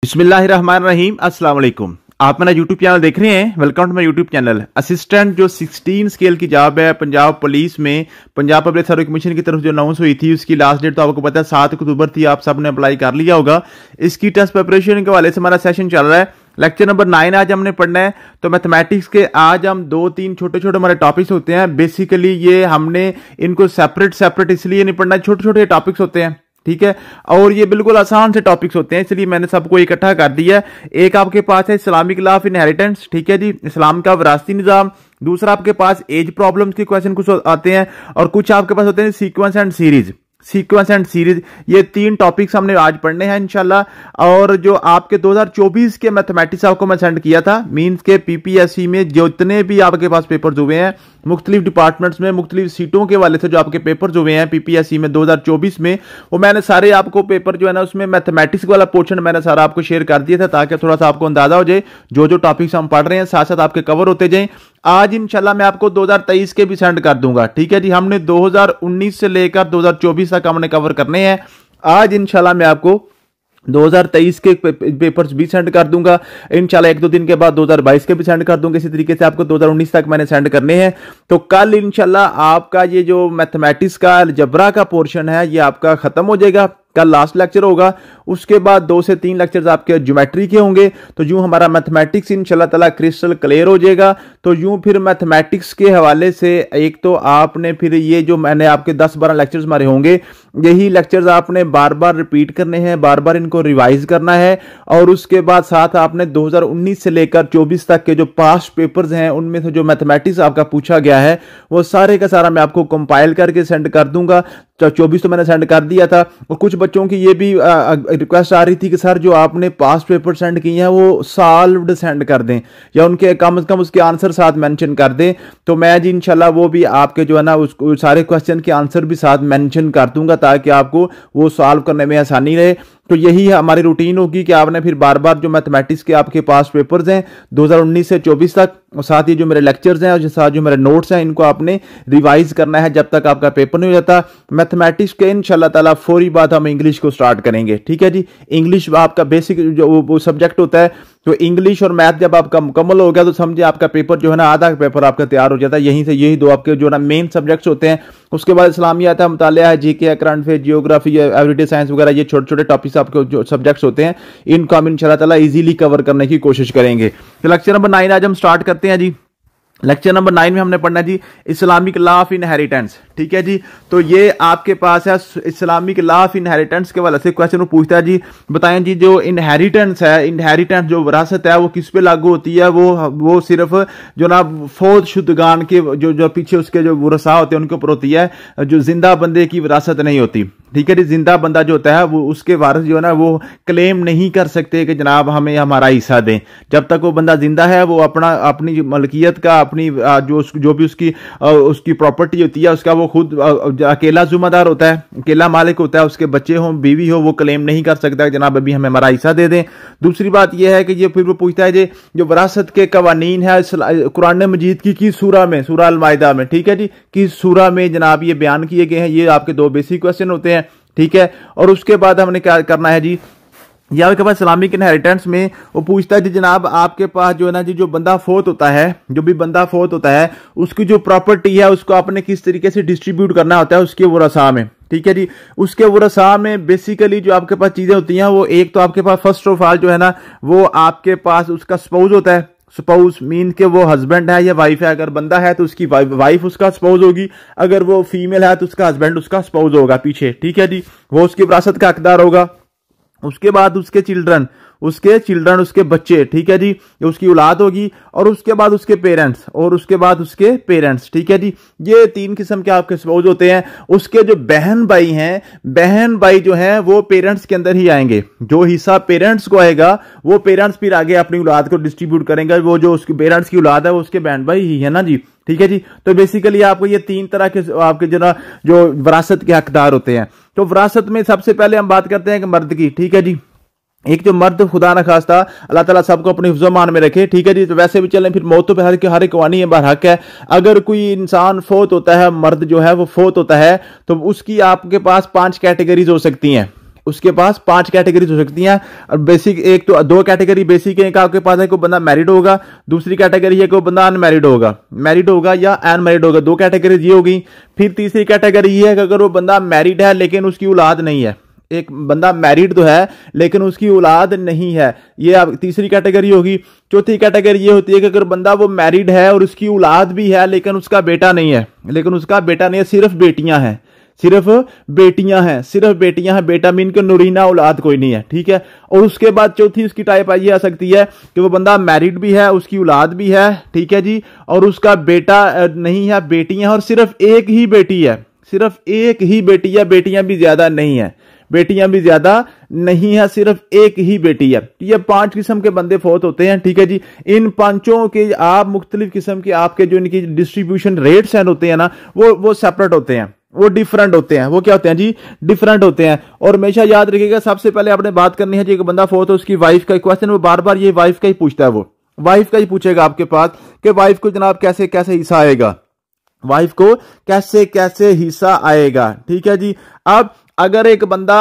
बिस्मिल्लाहिर्रहमानिर्रहीम। अस्सलाम वालेकुम। आप मेरा यूट्यूब चैनल देख रहे हैं। Welcome to my YouTube channel. Assistant जो 16 स्केल की जॉब है पंजाब पुलिस में, पंजाब पब्लिक सर्विस कमीशन की तरफ जो अनाउंस हुई थी, उसकी लास्ट डेट तो आपको पता है 7 अक्टूबर थी। आप सब ने अप्लाई कर लिया होगा। इसकी टेस्ट प्रिपरेशन के हवाले से हमारा सेशन चल रहा है। लेक्चर नंबर 9 आज हमने पढ़ना है। तो मैथमेटिक्स के आज हम 2-3 छोटे छोटे हमारे टॉपिक्स होते हैं। बेसिकली ये हमने इनको सेपरेट इसलिए नहीं पढ़ना, छोटे छोटे टॉपिक्स होते हैं, ठीक है। और ये बिल्कुल आसान से टॉपिक्स होते हैं, इसलिए मैंने सबको इकट्ठा कर दिया है। एक आपके पास है इस्लामिक लॉ ऑफ इनहेरिटेंस, ठीक है जी, इस्लाम का विरासती निजाम। दूसरा आपके पास एज प्रॉब्लम्स के क्वेश्चन कुछ आते हैं, और कुछ आपके पास होते हैं सीक्वेंस एंड सीरीज। ये 3 टॉपिक्स हमने आज पढ़ने हैं इंशाल्लाह। और जो आपके 2024 के मैथमेटिक्स आपको मैं सेंड किया था, मींस के पीपीएससी में जितने भी आपके पास पेपर्स हुए हैं मुख्तलिफ डिपार्टमेंट्स में, मुख्तलिफ सीटों के वाले से जो आपके पेपर्स हुए हैं पीपीएससी में 2024 में, वो मैंने सारे आपको पेपर जो है ना उसमें मैथमेटिक्स वाला पोर्शन मैंने सारा आपको शेयर कर दिया था, ताकि थोड़ा सा आपको अंदाजा हो जाए जो जो टॉपिक्स हम पढ़ रहे हैं साथ साथ आपके कवर होते जाएं। आज इंशाल्लाह मैं आपको 2023 के भी सेंड कर दूंगा, ठीक है जी। हमने 2019 से लेकर 2024 तक हमने कवर करने हैं। आज इंशाल्लाह मैं आपको 2023 के पेपर्स भी सेंड कर दूंगा इंशाल्लाह। 1-2 दिन के बाद 2022 के भी सेंड कर दूंगा। इसी तरीके से आपको 2019 तक मैंने सेंड करने हैं। तो कल इंशाल्लाह आपका ये जो मैथमेटिक्स का अलजबरा का पोर्शन है ये आपका खत्म हो जाएगा। कल लास्ट लेक्चर होगा। उसके बाद 2 से 3 लेक्चर्स आपके ज्योमेट्री के होंगे। तो यूं हमारा मैथमेटिक्स इंशाल्लाह ताला क्रिस्टल क्लियर हो जाएगा। तो यूं फिर मैथमेटिक्स के हवाले से एक तो आपने फिर ये जो मैंने आपके 10-12 लेक्चर्स हमारे होंगे, यही लेक्चर्स आपने बार बार रिपीट करने हैं, बार बार इनको रिवाइज करना है। और उसके बाद साथ आपने 2019 से लेकर 24 तक के जो पास्ट पेपर्स हैं उनमें से जो मैथमेटिक्स आपका पूछा गया है वो सारे का सारा मैं आपको कंपाइल करके सेंड कर दूंगा। 24 तो मैंने सेंड कर दिया था। और कुछ बच्चों की ये भी रिक्वेस्ट आ रही थी कि सर जो आपने पास्ट पेपर सेंड किए हैं वो सॉल्व्ड सेंड कर दें, या उनके कम से कम उसके आंसर साथ मेंशन कर दें। तो मैं जी इंशाल्लाह वो भी आपके जो है ना उसको सारे क्वेश्चन के आंसर भी साथ मेंशन कर दूंगा, ताकि आपको वो सॉल्व करने में आसानी रहे। तो यही हमारी रूटीन होगी कि आपने फिर बार बार जो मैथमेटिक्स के आपके पास पेपर्स हैं 2019 से 24 तक, और साथ ही जो मेरे लेक्चर्स हैं और साथ जो मेरे नोट्स हैं, इनको आपने रिवाइज करना है जब तक आपका पेपर नहीं हो जाता। मैथमेटिक्स के इंशाल्लाह ताला फौरी बाद हम इंग्लिश को स्टार्ट करेंगे, ठीक है जी। इंग्लिश आपका बेसिक जो वो सब्जेक्ट होता है, तो इंग्लिश और मैथ जब आपका मुकम्मल हो गया तो समझे आपका पेपर जो है ना आधा पेपर आपका तैयार हो जाता है। यहीं से यही 2 आपके जो ना मेन सब्जेक्ट्स होते हैं। उसके बाद इस्लामियात है, मुतालिया है, जीके है, current affair, geography, everyday science वगैरह, ये छोटे छोटे टॉपिक्स आपके जो सब्जेक्ट्स होते हैं इनको हम इंशाल्लाह ताला इजीली कवर करने की कोशिश करेंगे। तो लेक्चर नंबर 9 आज हम स्टार्ट करते हैं जी। लेक्चर नंबर 9 में हमने पढ़ना जी इस्लामिक लॉ ऑफ इनहेरिटेंस, ठीक है जी। तो ये आपके पास है इस्लामिक लॉ ऑफ इनहेरिटेंस के वाले से क्वेश्चन वो पूछता है जी, बताएं जी जो इनहेरिटेंस है, इनहेरिटेंस जो विरासत है वो किस पे लागू होती है? वो सिर्फ जो ना फौत शुदगान के जो पीछे उसके जो वरसा होते हैं उनके ऊपर होती है, जो जिंदा बंदे की विरासत नहीं होती, ठीक है जी। जिंदा बंदा जो होता है वो उसके वारिस जो है ना वो क्लेम नहीं कर सकते कि जनाब हमें हमारा हिस्सा दें। जब तक वो बंदा जिंदा है वो अपनी मलकियत का, अपनी जो भी उसकी प्रॉपर्टी होती है उसका वो खुद अकेला जिम्मेदार होता है, अकेला मालिक होता है। उसके बच्चे हो, बीवी हो, वो क्लेम नहीं कर सकता जनाब अभी हमें हमारा हिस्सा दे दें। दूसरी बात यह है कि ये फिर वो पूछता है जो विरासत के कवानीन है कुरान मजीद की सूरा में, सूरा अल माइदा में, ठीक है जी, किस सूरा में जनाब ये बयान किए गए हैं। ये आपके 2 बेसिक क्वेश्चन होते हैं, ठीक है। और उसके बाद हमने क्या करना है जी, या आपके पास इस्लामिक इनहेरिटेंस में वो पूछता है जी जनाब आपके पास जो है ना जी जो बंदा फोत होता है, जो भी बंदा फोत होता है उसकी जो प्रॉपर्टी है उसको आपने किस तरीके से डिस्ट्रीब्यूट करना होता है उसके वरसा में, ठीक है जी। उसके वरसा में बेसिकली जो आपके पास चीजें होती हैं वो एक तो आपके पास फर्स्ट ऑफ ऑल जो है ना वो आपके पास उसका स्पाउस होता है। स्पाउस मीन के वो हस्बैंड है या वाइफ है। अगर बंदा है तो उसकी वाइफ उसका स्पाउस होगी, अगर वो फीमेल है तो उसका हस्बैंड उसका स्पाउस होगा पीछे, ठीक है जी। वो उसकी विरासत का हकदार होगा। उसके बाद उसके चिल्ड्रन, उसके बच्चे, ठीक है जी, उसकी औलाद होगी। और उसके बाद उसके पेरेंट्स, और उसके बाद उसके पेरेंट्स, ठीक है जी। ये 3 किस्म के आपके स्पाउस होते हैं। उसके जो बहन भाई हैं, बहन भाई जो हैं वो पेरेंट्स के अंदर ही आएंगे। जो हिस्सा पेरेंट्स को आएगा वो पेरेंट्स फिर आगे अपनी औलाद को डिस्ट्रीब्यूट करेंगे। वो जो उसके पेरेंट्स की औलाद है वो उसके बहन भाई ही है ना जी, ठीक है जी। तो बेसिकली आपको ये 3 तरह के आपके जो विरासत के हकदार होते हैं। तो विरासत में सबसे पहले हम बात करते हैं कि मर्द की, ठीक है जी। एक जो मर्द खुदा न खास्ता अल्लाह ताला सबको अपने हिफ्ज़-ओ-मान में रखे, ठीक है जी। तो वैसे भी चलें फिर मौत तो हर एक वानी है, बरहक है। अगर कोई इंसान फोत होता है, मर्द जो है वो फोत होता है, तो उसकी आपके पास 5 कैटेगरीज हो सकती हैं। उसके पास 5 कैटेगरीज हो सकती हैं। और बेसिक, एक तो 2 कैटेगरी बेसिक है, आपके पास है कोई बंदा मैरिड होगा, दूसरी कैटेगरी है कोई बंदा अनमैरिड होगा, मैरिड होगा या अनमैरिड होगा, 2 कैटेगरीज ये होगी। फिर तीसरी कैटेगरी ये है कि अगर वो बंदा मैरिड है लेकिन उसकी औलाद नहीं है, एक बंदा मैरिड तो है लेकिन उसकी औलाद नहीं है, ये अब तीसरी कैटेगरी होगी। चौथी कैटेगरी ये होती है कि अगर बंदा वो मैरिड है और उसकी औलाद भी है लेकिन उसका बेटा नहीं है, सिर्फ बेटियां हैं, सिर्फ बेटियां हैं, बेटा मीन के नूरीना, औलाद कोई नहीं है, ठीक है। और उसके बाद चौथी उसकी टाइप ये आ सकती है कि वो बंदा मैरिड भी है, उसकी औलाद भी है, ठीक है जी, और उसका बेटा नहीं है, बेटियां, और सिर्फ एक ही बेटी है, बेटियां भी ज्यादा नहीं है, सिर्फ एक ही बेटी है। ये 5 किस्म के बंदे फौत होते हैं, ठीक है जी। इन पांचों के आप मुख्तलिफ किस्म के आपके जो इनकी डिस्ट्रीब्यूशन रेट्स होते हैं ना, वो सेपरेट होते हैं, वो डिफरेंट होते हैं। वो क्या होते हैं जी? डिफरेंट होते हैं। और हमेशा याद रखिएगा, सबसे पहले आपने बात करनी है जी, एक बंदा फौत हो, उसकी वाइफ का क्वेश्चन वो बार बार ये वाइफ का ही पूछता है, वो वाइफ का ही पूछेगा आपके पास कि वाइफ को जनाब कैसे कैसे हिस्सा आएगा, वाइफ को कैसे कैसे हिस्सा आएगा, ठीक है जी। अब अगर एक बंदा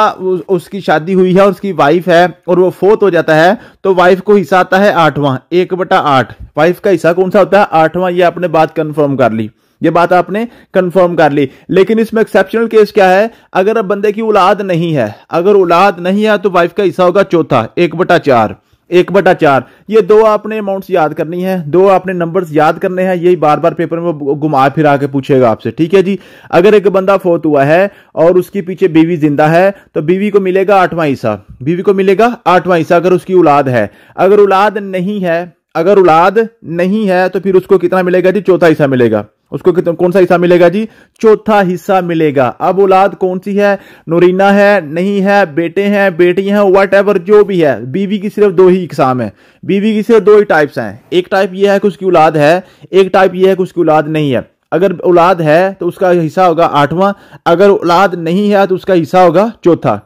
उसकी शादी हुई है और उसकी वाइफ है और वो फोत हो जाता है तो वाइफ को हिस्सा आता है 8वां, 1/8। वाइफ का हिस्सा कौन सा होता है? 8वां। ये आपने बात कंफर्म कर ली, ये बात आपने कंफर्म कर ली। लेकिन इसमें एक्सेप्शनल केस क्या है? अगर बंदे की औलाद नहीं है, अगर औलाद नहीं है तो वाइफ का हिस्सा होगा चौथा, 1/4। 1/4। ये 2 आपने अमाउंट्स याद करनी है, 2 आपने नंबर्स याद करने हैं, यही बार बार पेपर में घुमा फिरा के पूछेगा आपसे, ठीक है जी। अगर एक बंदा फौत हुआ है और उसके पीछे बीवी जिंदा है तो बीवी को मिलेगा 8वां हिस्सा, बीवी को मिलेगा 8वां हिस्सा अगर उसकी औलाद है। अगर औलाद नहीं है तो फिर उसको कितना मिलेगा जी? चौथा हिस्सा मिलेगा। उसको कौन सा हिस्सा मिलेगा जी? चौथा हिस्सा मिलेगा। अब औलाद कौन सी है? नूरीना है, नहीं है, बेटे हैं, बेटियां हैं, वट एवर जो भी है। बीवी की सिर्फ 2 ही इकसाम है, बीवी की सिर्फ 2 ही टाइप्स हैं। एक टाइप ये है कि उसकी औलाद है, एक टाइप ये है कि उसकी औलाद नहीं है। अगर औलाद है तो उसका हिस्सा होगा 8वां, अगर औलाद नहीं है तो उसका हिस्सा होगा चौथा,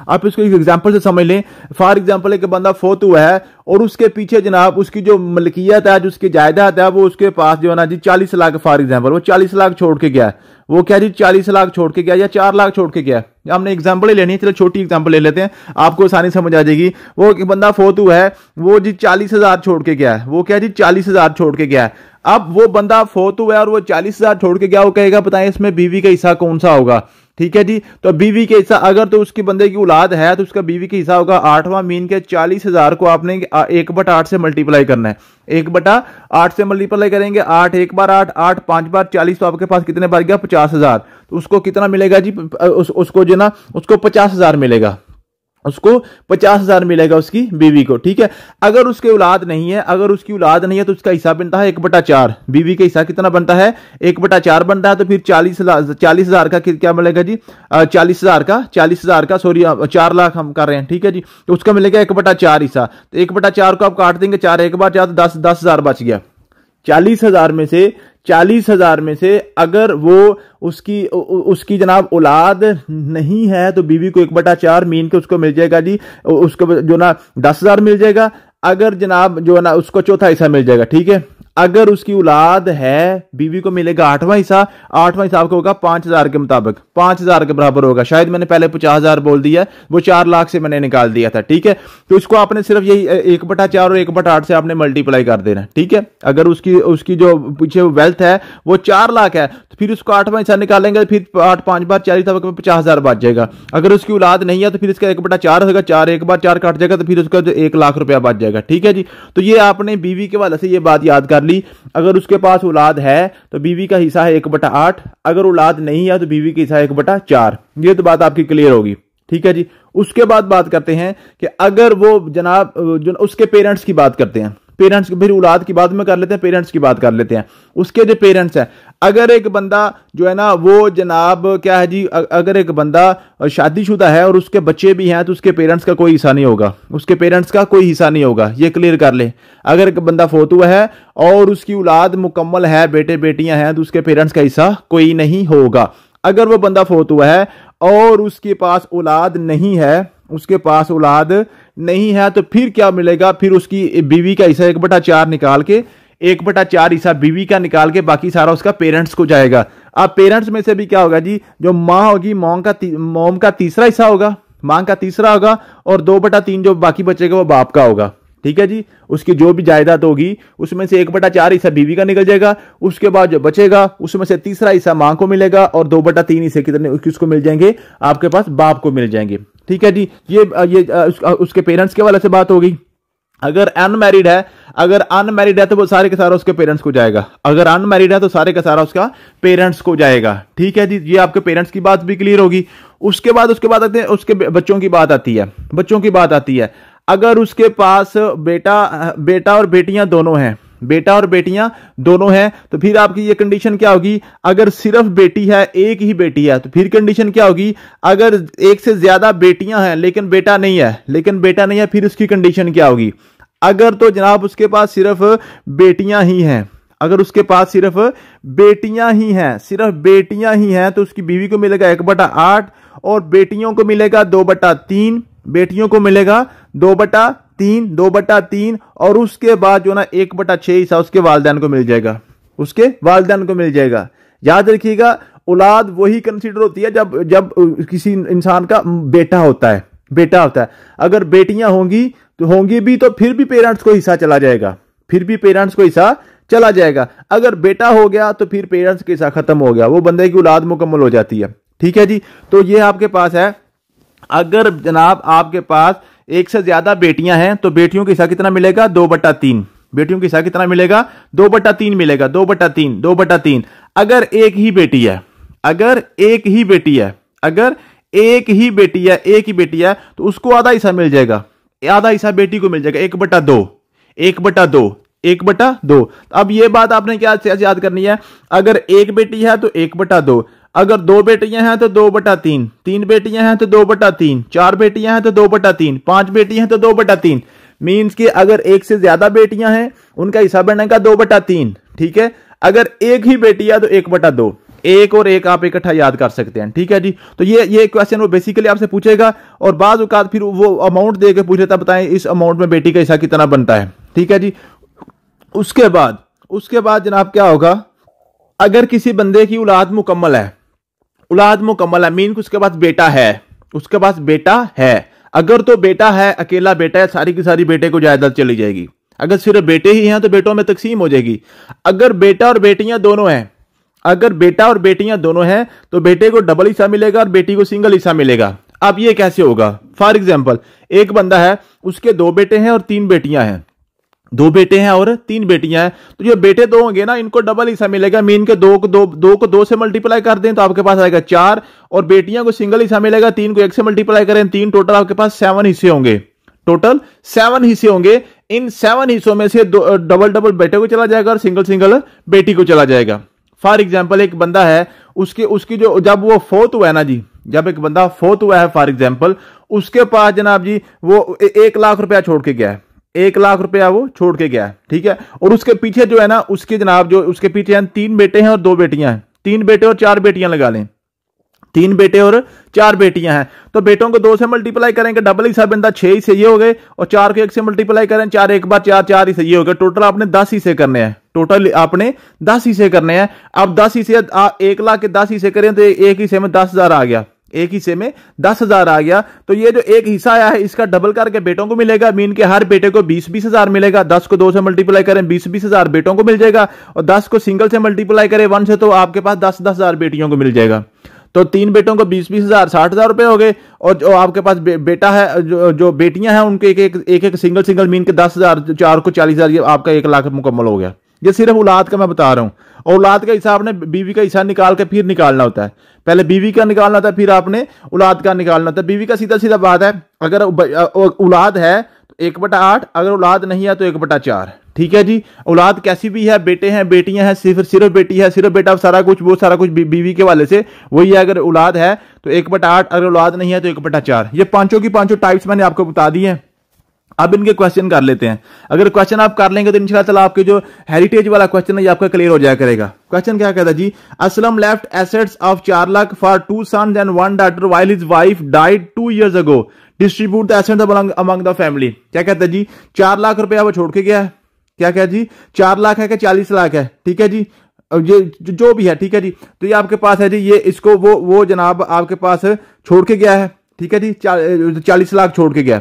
आप इसको एक एग्जांपल से समझ लें। फॉर एग्जांपल एक बंदा फौत हुआ है और उसके पीछे जनाब उसकी जो मलकियत है, जो उसकी जायदाद है, वो उसके पास जो है ना जी 40 लाख, फॉर एग्जांपल वो 40 लाख छोड़ के गया। वो क्या जी? 40 लाख छोड़ के गया या 4 लाख छोड़ के गया। हमने एग्जांपल ही लेनी है, चलो छोटी एग्जांपल ले लेते हैं, आपको आसानी समझ आ जाएगी। वो एक बंदा फौत हुआ है, वो जी 40,000 छोड़ के गया है। वो क्या जी? 40,000 छोड़ के गया है। अब वो बंदा फौत हुआ है और वो 40,000 छोड़ के गया, वो कहेगा बताएं इसमें बीवी का हिस्सा कौन सा होगा, ठीक है जी। तो बीवी के हिस्सा, अगर तो उसकी बंदे की औलाद है तो उसका बीवी के हिस्सा होगा 8वां, मीन के 40,000 को आपने 1/8 से मल्टीप्लाई करना है। 1/8 से मल्टीप्लाई करेंगे, 8 1 बार 8, 8 5 बार 40, तो आपके पास कितने बार गया? 50,000। तो उसको कितना मिलेगा जी? उसको जो ना उसको 50,000 मिलेगा, उसको 50,000 मिलेगा उसकी बीवी को, ठीक है। अगर उसकी औलाद नहीं है, तो उसका हिस्सा बनता है 1/4। बीवी का हिस्सा कितना बनता है? 1/4 बनता है। तो फिर 40,000 का क्या मिलेगा जी? 40,000 का सॉरी 4 लाख हम कर रहे हैं, ठीक है जी। तो उसका मिलेगा 1/4 हिस्सा। तो 1/4 को आप काट देंगे, 4 1 बार 4 तो 10,000 बच गया। 40,000 में से अगर वो उसकी जनाब औलाद नहीं है तो बीवी को 1/4 मीन के उसको मिल जाएगा जी, उसको जो ना 10,000 मिल जाएगा। अगर जनाब जो है ना उसको चौथा हिस्सा मिल जाएगा, ठीक है। अगर उसकी औलाद है, बीवी को मिलेगा 8वां हिस्सा। 8वां हिस्सा आपको होगा 5,000 के मुताबिक, 5,000 के बराबर होगा। शायद मैंने पहले 50,000 बोल दिया, वो 4 लाख से मैंने निकाल दिया था, ठीक है। तो इसको आपने सिर्फ यही 1/4 और 1/8 से आपने मल्टीप्लाई कर देना, ठीक है। अगर उसकी जो पीछे वेल्थ है वो 4 लाख है तो फिर उसको 8वां हिस्सा निकालेंगे, फिर 8 5 बार 40 तब 50,000 बच जाएगा। अगर उसकी औलाद नहीं है तो फिर इसका 1/4 होगा, 4 1 बार 4 काट जाएगा, तो फिर उसका 1 लाख रुपया बच जाएगा, ठीक है जी। तो ये आपने बीवी के हवाले से ये बात याद कर ली। अगर उसके पास औलाद है तो बीवी का हिस्सा है 1/8, अगर औलाद नहीं है तो बीवी का हिस्सा है 1/4। ये तो बात आपकी क्लियर होगी, ठीक है जी। उसके बाद बात करते हैं कि अगर वो जनाब जो उसके पेरेंट्स की बात करते हैं, पेरेंट्स फिर औलाद की बात में कर लेते हैं, पेरेंट्स की बात कर लेते हैं। उसके जो पेरेंट्स हैं, अगर एक बंदा जो है ना वो जनाब क्या है जी, अगर एक बंदा शादीशुदा है और उसके बच्चे भी हैं तो उसके पेरेंट्स का कोई हिस्सा नहीं होगा, उसके पेरेंट्स का कोई हिस्सा नहीं होगा, ये क्लियर कर ले। अगर एक बंदा फोत हुआ है और उसकी औलाद मुकम्मल है, बेटे बेटियां हैं, तो उसके पेरेंट्स का हिस्सा कोई नहीं होगा। अगर वो बंदा फोत हुआ है और उसके पास औलाद नहीं है, तो फिर क्या मिलेगा? फिर उसकी बीवी का हिस्सा 1/4 निकाल के, 1/4 हिस्सा बीवी का निकाल के बाकी सारा उसका पेरेंट्स को जाएगा। अब पेरेंट्स में से भी क्या होगा जी, जो माँ होगी मॉम का तीसरा हिस्सा होगा, माँ का तीसरा होगा, और 2/3 जो बाकी बचेगा वो बाप का होगा। ठीक है जी। उसकी जो भी जायदाद होगी उसमें से 1/4 हिस्सा बीवी का निकल जाएगा, उसके बाद जो बचेगा उसमें से तीसरा हिस्सा मां को मिलेगा, और 2/3 हिस्से कितने किसको मिल जाएंगे, आपके पास बाप को मिल जाएंगे। ठीक है जी। ये उसके पेरेंट्स के वाले से बात होगी। अगर अनमैरिड है तो वो सारे के सारा उसके पेरेंट्स को जाएगा। अगर अनमैरिड है तो सारे का सारा उसका पेरेंट्स को जाएगा। ठीक है जी। ये आपके पेरेंट्स की बात भी क्लियर होगी। उसके बाद आते हैं उसके बच्चों की बात आती है। अगर उसके पास बेटा और बेटियां दोनों हैं, तो फिर आपकी ये कंडीशन क्या होगी, अगर सिर्फ बेटी है, एक ही बेटी है, तो फिर कंडीशन क्या होगी, अगर एक से ज्यादा बेटियां हैं लेकिन बेटा नहीं है, फिर उसकी कंडीशन क्या होगी। अगर तो जनाब उसके पास सिर्फ बेटियां ही हैं, तो उसकी बीवी को मिलेगा 1/8 और बेटियों को मिलेगा 2/3, 2/3 और उसके बाद जो ना 1/6 हिस्सा उसके वालिदैन को मिल जाएगा। याद रखिएगा, औलाद वही कंसीडर होती है जब किसी इंसान का बेटा होता है। अगर बेटियां होंगी भी तो फिर भी पेरेंट्स को हिस्सा चला जाएगा। अगर बेटा हो गया तो फिर पेरेंट्स का हिस्सा खत्म हो गया, वो बंदे की औलाद मुकम्मल हो जाती है। ठीक है जी। तो ये आपके पास है, अगर जनाब आपके पास एक से ज्यादा बेटियां हैं तो बेटियों का हिस्सा कितना मिलेगा, 2/3। बेटियों का हिस्सा कितना मिलेगा, 2/3 मिलेगा, 2/3। अगर एक ही बेटी है तो उसको आधा हिस्सा मिल जाएगा, आधा हिस्सा बेटी को मिल जाएगा, 1/2। अब ये बात आपने क्या याद करनी है, अगर एक बेटी है तो 1/2, अगर 2 बेटियां हैं तो 2/3, 3 बेटियां हैं तो 2/3, 4 बेटियां हैं तो 2/3, 5 बेटियां हैं तो 2/3। मींस कि अगर एक से ज्यादा बेटियां हैं उनका हिस्सा बनेगा 2/3। ठीक है। अगर एक ही बेटी है तो 1/2। एक और एक आप इकट्ठा याद कर सकते हैं। ठीक है जी। तो ये क्वेश्चन वो बेसिकली आपसे पूछेगा और बाज़ औक़ात फिर वो अमाउंट दे के पूछ लेता, बताएं इस अमाउंट में बेटी का हिस्सा कितना बनता है। ठीक है जी। उसके बाद जनाब क्या होगा, अगर किसी बंदे की औलाद मुकम्मल है, मीन उसके पास बेटा है, अगर तो बेटा है, अकेला बेटा है, सारी की सारी बेटे को जायदाद चली जाएगी। अगर सिर्फ बेटे ही हैं तो बेटों में तकसीम हो जाएगी। अगर बेटा और बेटियां दोनों हैं तो बेटे को डबल हिस्सा मिलेगा और बेटी को सिंगल हिस्सा मिलेगा। अब ये कैसे होगा, फॉर एग्जाम्पल एक बंदा है, उसके 2 बेटे हैं और 3 बेटियां हैं, 2 बेटे हैं और 3 बेटियां हैं, तो जो बेटे 2 होंगे ना, इनको डबल हिस्सा मिलेगा। मीन के 2 को 2 से मल्टीप्लाई कर दें तो आपके पास आएगा 4, और बेटियां को सिंगल हिस्सा मिलेगा। 3 को 1 से मल्टीप्लाई करें 3, टोटल आपके पास 7 हिस्से होंगे। इन 7 हिस्सों में से डबल बेटे को चला जाएगा और सिंगल बेटी को चला जाएगा। फॉर एग्जाम्पल एक बंदा है, उसकी जो जब वो फोत हुआ है ना जी, जब एक बंदा फोत हुआ है फॉर एग्जाम्पल, उसके पास जनाब जी वो 1 लाख रुपया छोड़ के गया है, 1 लाख रुपया वो छोड़ के गया है। ठीक है। और उसके पीछे जो है ना, उसके जनाब जो उसके पीछे हैं 3 बेटे हैं और 2 बेटियां हैं, 3 बेटे और 4 बेटियां लगा लें, 3 बेटे और 4 बेटियां हैं, तो बेटों को 2 से मल्टीप्लाई करेंगे, डबल हिस्सा बनता 6 हिस्से ये हो गए, और 4 को 1 से मल्टीप्लाई करें 4 एक बार 4 हिस्से ये हो गए। टोटल आपने 10 हिस्से करने हैं, अब 10 हिस्से 1 लाख के 10 हिस्से करें तो एक हिस्से में 10,000 आ गया, तो ये जो एक हिस्सा आया है इसका डबल करके बेटों को मिलेगा। मीन के हर बेटे को 20-20 हजार मिलेगा। 10 को 2 से मल्टीप्लाई करें 20-20 हजार बेटों को मिल जाएगा, और 10 को सिंगल से मल्टीप्लाई करें 1 से तो आपके पास 10-10 हजार बेटियों को मिल जाएगा। तो 3 बेटों को 20-20 हजार 60,000 रुपए हो गए, और जो आपके पास बेटा है, जो बेटियां हैं उनके एक सिंगल मीन के 10,000, 4 को 40,000, ये आपका 1 लाख मुकम्मल हो गया। ये सिर्फ औलाद का मैं बता रहा हूं। औलाद का हिसाब ने बीवी का हिस्सा निकाल के फिर निकालना होता है, पहले बीवी का निकालना होता है फिर आपने औलाद का निकालना होता है। बीवी का सीधा बात है, अगर औलाद है तो 1/8, अगर औलाद नहीं है तो 1/4। ठीक है जी। औलाद कैसी भी है, बेटे हैं बेटियां हैं, सिर्फ बेटी है, सिर्फ बेटा, सारा कुछ बीवी के वाले से वही है। अगर औलाद है तो 1/8, अगर औलाद नहीं है तो 1/4। ये पांचों की पांचों टाइप्स मैंने आपको बता दी हैं। अब इनके क्वेश्चन कर लेते हैं। अगर क्वेश्चन आप कर लेंगे तो इंशाल्लाह आपके जो हेरिटेज वाला क्वेश्चन है ये आपका क्लियर हो जाया करेगा। क्वेश्चन क्या कहता है जी, Aslam left assets of 4 lakh for 2 sons and 1 daughter while his wife died 2 years ago, distribute the assets among the family. क्या कहता है जी, 4 लाख रुपया वो छोड़ के गया है। क्या क्या जी, 4 लाख है कि 40 लाख है। ठीक है जी, ये जो भी है, ठीक है जी। तो ये आपके पास है जी, ये इसको वो जनाब आपके पास छोड़ के गया है, ठीक है जी, 40 लाख छोड़ के गया।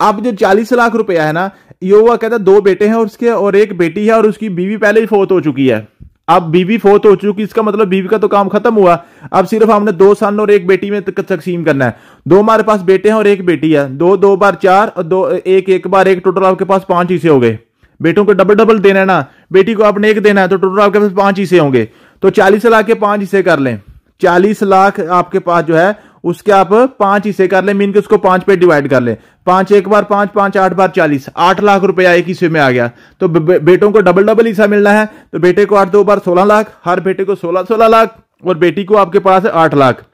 अब जो 40 लाख रुपया है ना, ये वो कहता है 2 बेटे हैं उसके और 1 बेटी है, और उसकी बीवी पहले ही फोत हो चुकी है। अब बीवी फोत हो चुकी, इसका मतलब बीवी का तो काम खत्म हुआ। अब सिर्फ हमने 2 सन और 1 बेटी में तकसीम करना है। 2 हमारे पास बेटे हैं और 1 बेटी है, 2 2 बार 4 और 2 1 बार 1, टोटल आपके पास 5 हिस्से हो गए। बेटों को डबल डबल देना है ना, बेटी को आपने 1 देना है, तो टोटल आपके पास 5 हिस्से होंगे। तो 40 लाख के 5 हिस्से कर लें। 40 लाख आपके पास जो है उसके आप 5 हिस्से कर लें, मीन के उसको 5 पे डिवाइड कर लें। 5 1 बार 5, 5 8 बार 40, 8 लाख रुपया एक हिस्से में आ गया। तो बेटों को डबल डबल हिस्सा मिलना है, तो बेटे को 8 2 बार 16 लाख, हर बेटे को 16 लाख, और बेटी को आपके पास 8 लाख।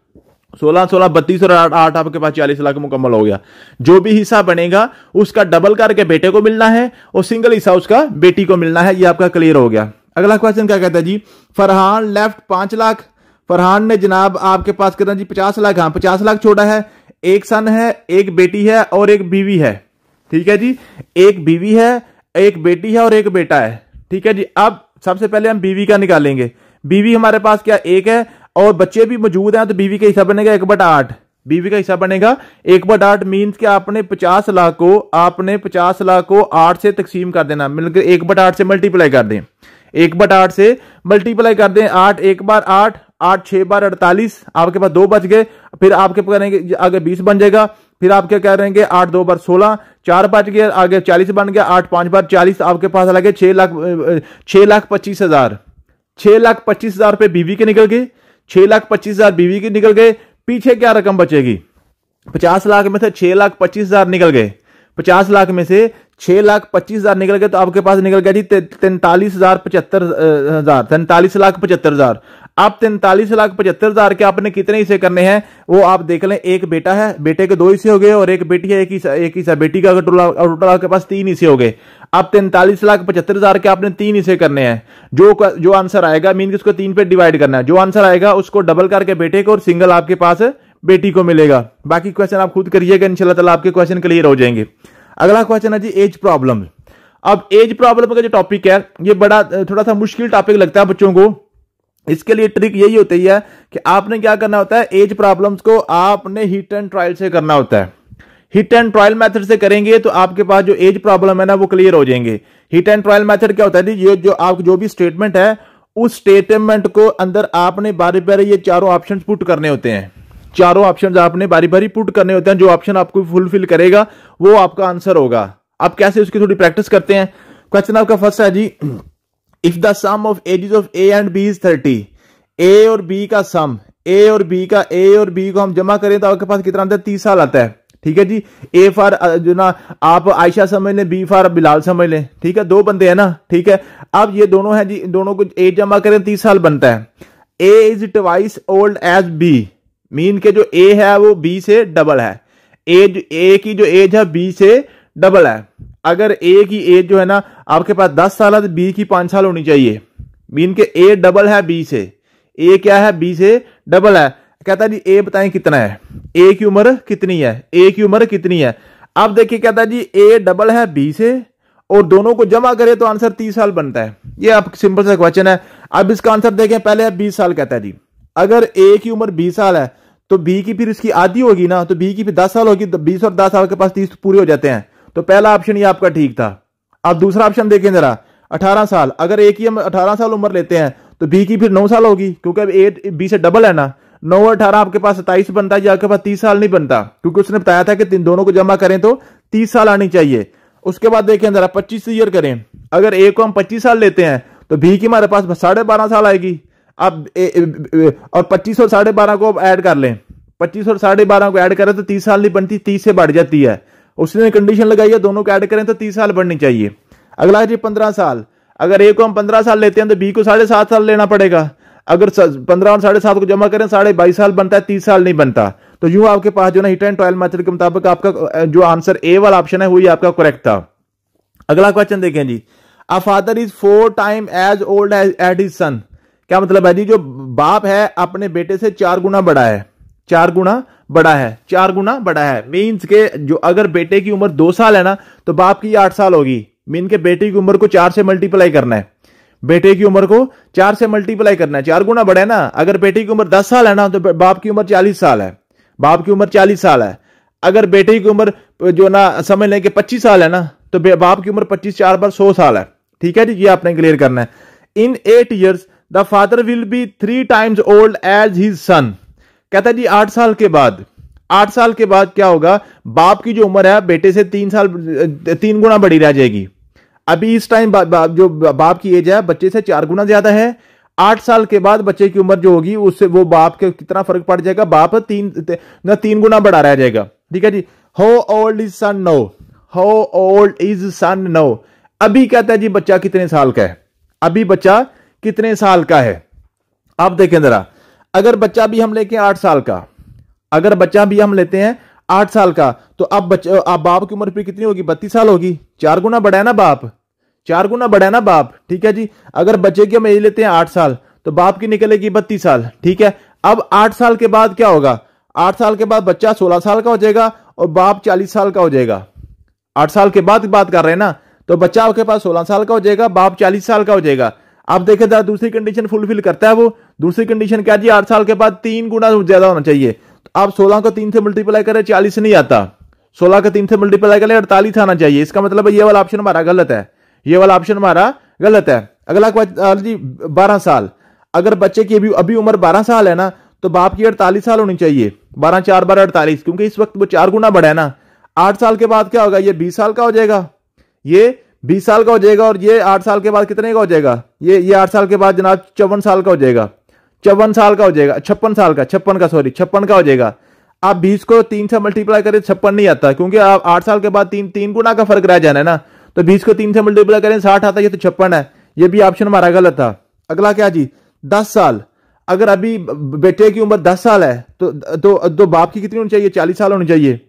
16 16 32 और 8 आपके पास 40 लाख मुकम्मल हो गया। जो भी हिस्सा बनेगा उसका डबल करके बेटे को मिलना है और सिंगल हिस्सा उसका बेटी को मिलना है। ये आपका क्लियर हो गया। अगला क्वेश्चन क्या कहता है जी, फरहान लेफ्ट 5 लाख। फरहान ने जनाब आपके पास कितना जी 50 लाख, हाँ 50 लाख छोड़ा है। 1 सन है, 1 बेटी है और 1 बीवी है, ठीक है जी। 1 बीवी है, 1 बेटी है और 1 बेटा है, ठीक है जी। अब सबसे पहले हम बीवी का निकालेंगे। बीवी हमारे पास क्या 1 है और बच्चे भी मौजूद हैं, तो बीवी का हिस्सा बनेगा 1/8। बीवी का हिस्सा बनेगा 1/8, मीन्स कि आपने 50 लाख को 8 से तकसीम कर देना, मिलकर 1/8 से मल्टीप्लाई कर दें। 1/8 से मल्टीप्लाई कर दें 8 1 बार 8, 8 6 बार 48, आपके पास 2 बच गए। फिर आपके करेंगे आगे 20 बन जाएगा। फिर आप क्या करेंगे 8 2 बार 16, 4 बच गए, आगे 40 बन गया। 8 5 बार 40, आपके पास लगे 6,25,000। 6,25,000 रुपए बीवी के निकल गए, 6,25,000 बीवी के निकल गए। पीछे क्या रकम बचेगी? 50 लाख में से 6,25,000 निकल गए। 50 लाख में से 6,25,000 निकल गए, तो आपके पास निकल गया जी 43,75,000। अब 43,75,000 के आपने कितने हिस्से करने हैं वो आप देख लें। 1 बेटा है, बेटे के 2 हिस्से हो गए, और 1 बेटी है, 1 हिस्सा बेटी का। टोटल आपके पास 3 हिस्से हो गए। अब 43,75,000 के आपने 3 हिस्से करने हैं। जो आंसर आएगा, मीन उसको 3 पे डिवाइड करना है। जो आंसर आएगा उसको डबल करके बेटे को और सिंगल आपके पास बेटी को मिलेगा। बाकी क्वेश्चन आप खुद करिएगा, इंशाल्लाह ताला आपके क्वेश्चन क्लियर हो जाएंगे। अगला क्वेश्चन है जी एज प्रॉब्लम। अब एज प्रॉब्लम का जो टॉपिक है ये बड़ा थोड़ा सा मुश्किल टॉपिक लगता है बच्चों को। इसके लिए ट्रिक यही होती है कि आपने क्या करना होता है, एज प्रॉब्लम्स को आपने हिट एंड ट्रायल से करना होता है। हिट एंड ट्रायल मेथड से करेंगे तो आपके पास जो एज प्रॉब्लम है ना वो क्लियर हो जाएंगे। हिट एंड ट्रायल मेथड क्या होता है जी, ये जो भी स्टेटमेंट है उस स्टेटमेंट को अंदर आपने बारी बारी ये चारों ऑप्शन पुट करने होते हैं। चारों ऑप्शंस आपने बारी बारी पुट करने होते हैं। जो ऑप्शन आपको फुलफिल करेगा वो आपका आंसर होगा। अब कैसे उसकी थोड़ी प्रैक्टिस करते हैं। क्वेश्चन आपका फर्स्ट है जी, if the sum of ages of A and B is 30, A और बी का सम, ए और बी को हम जमा करें तो आपके पास कितना आता है, 30 साल आता है। ठीक है जी। ए फॉर जो ना आप आयशा समझ लें, बी फॉर बिलाल समझ लें। ठीक है, 2 बंदे हैं ना। ठीक है, अब ये दोनों हैं जी, दोनों को एज जमा करें 30 साल बनता है। A is twice old as B, mean के जो ए है वो बी से डबल है। ए की जो एज है बी से डबल है। अगर ए की एज जो है ना आपके पास 10 साल है तो बी की 5 साल होनी चाहिए। मीन के ए डबल है बी से, ए क्या है बी से डबल है। कहता है जी ए बताएं कितना है, ए की उम्र कितनी है, ए की उम्र कितनी है। अब देखिए कहता है जी ए डबल है बी से और दोनों को जमा करें तो आंसर 30 साल बनता है। ये आप सिंपल सा क्वेश्चन है। अब इसका आंसर देखें, पहले 20 साल कहता है जी। अगर ए की उम्र 20 साल है तो बी की फिर इसकी आधी होगी ना, तो बी की फिर 10 साल होगी, तो 20 और 10 साल के पास 30 पूरे हो जाते हैं। तो पहला ऑप्शन ये आपका ठीक था। अब दूसरा ऑप्शन देखें जरा, 18 साल। अगर ए की हम 18 साल उम्र लेते हैं तो बी की फिर 9 साल होगी, क्योंकि अब ए बी से डबल है ना। 9 और 18 आपके पास 27 बनता है, आपके पास 30 साल नहीं बनता, क्योंकि उसने बताया था कि दोनों को जमा करें तो 30 साल आनी चाहिए। उसके बाद देखें जरा 25 ईयर करें। अगर ए को हम 25 साल लेते हैं तो बी की हमारे पास 12.5 साल आएगी। अब और 25 और 12.5 को अब ऐड कर लें, 25 और 12.5 को ऐड करें तो 30 साल नहीं बनती, 30 से बढ़ जाती है। उसने कंडीशन लगाई है दोनों को ऐड करें तो 30 साल बढ़नी चाहिए। अगला है जी 15 साल। अगर ए को हम 15 साल लेते हैं तो बी को 7.5 साल लेना पड़ेगा। अगर 15 और 7.5 को जमा करें 22.5 साल बनता है, 30 साल नहीं बनता। तो यूं आपके पास जो ना हिट एंड ट्रायल मेथड के मुताबिक आपका जो आंसर ए वाला ऑप्शन है वही आपका करेक्ट था। अगला क्वेश्चन देखें जी, a father is 4 time as old as his son. क्या मतलब है जी, जो बाप है अपने बेटे से 4 गुना बड़ा है, 4 गुना बड़ा है, 4 गुना बड़ा है। मीन्स के जो अगर बेटे की उम्र 2 साल है ना तो बाप की 8 साल होगी। मीन के बेटे की उम्र को 4 से मल्टीप्लाई करना है। बेटे की उम्र को 4 से मल्टीप्लाई करना है, 4 गुना बड़ा है ना। अगर बेटे की उम्र 10 साल है ना तो बाप की उम्र 40 साल है, बाप की उम्र 40 साल है। अगर बेटे की उम्र जो ना समझ लें कि 25 साल है ना तो बाप की उम्र 25 4 बार 100 साल है। ठीक है जी, ये आपने क्लियर करना है। इन 8 years the father will be 3 times old as his सन। कहता है जी 8 साल के बाद, 8 साल के बाद क्या होगा, बाप की जो उम्र है बेटे से 3 गुना बड़ी रह जाएगी। अभी इस टाइम जो बाप की एज है बच्चे से 4 गुना ज्यादा है। 8 साल के बाद बच्चे की उम्र जो होगी उससे वो बाप के कितना फर्क पड़ जाएगा, बाप 3 गुना बड़ा रह जाएगा। ठीक है जी। How old is son no, how old is son no. अभी कहता है जी बच्चा कितने साल का है, अभी बच्चा कितने साल का है। आप देखें जरा, अगर बच्चा भी हम लेके 8 साल का, अगर बच्चा भी हम लेते हैं 8 साल का तो अब बाप की उम्र फिर कितनी होगी, 32 साल होगी। 4 गुना बड़ा है ना बाप, 4 गुना बड़ा है ना बाप। ठीक है जी। अगर बच्चे की हम एज लेते हैं 8 साल तो बाप की निकलेगी 32 साल। ठीक है। अब 8 साल के बाद क्या होगा, 8 साल के बाद बच्चा 16 साल का हो जाएगा और बाप 40 साल का हो जाएगा। 8 साल के बाद बात कर रहे हैं ना, तो बच्चा आपके पास 16 साल का हो जाएगा, बाप 40 साल का हो जाएगा। आप देखें जरा दूसरी कंडीशन फुलफिल करता है वो। दूसरी कंडीशन क्या जी, 8 साल के बाद 3 गुना ज्यादा होना चाहिए। तो आप 16 को 3 से मल्टीप्लाई करें 40 नहीं आता, 16 को 3 से मल्टीप्लाई करें 48 आना चाहिए। इसका मतलब ये वाला ऑप्शन हमारा गलत है, ये वाला ऑप्शन हमारा गलत है। अगला क्वेश्चन जी 12 साल। अगर बच्चे की अभी उम्र 12 साल है ना तो बाप की 48 साल होनी चाहिए। 12 4 12 48, क्योंकि इस वक्त वो 4 गुना बड़ा है ना। 8 साल के बाद क्या होगा, ये 20 साल का हो जाएगा, ये 20 साल का हो जाएगा। और ये 8 साल के बाद कितने का हो जाएगा, ये 8 साल के बाद जनाब 54 साल का हो जाएगा, 54 साल का हो जाएगा, 56 साल का, 56 का हो जाएगा। आप 20 को 3 से मल्टीप्लाई करें 56 नहीं आता, क्योंकि आप 8 साल के बाद 3 गुना का फर्क रह जाना है ना। तो 20 को 3 से मल्टीप्लाई करें 60 आता है, ये तो 56 है। ये भी ऑप्शन हमारा गलत था। अगला क्या जी 10 साल। अगर अभी बेटे की उम्र 10 साल है तो बाप की कितनी होनी चाहिए, 40 साल होनी चाहिए।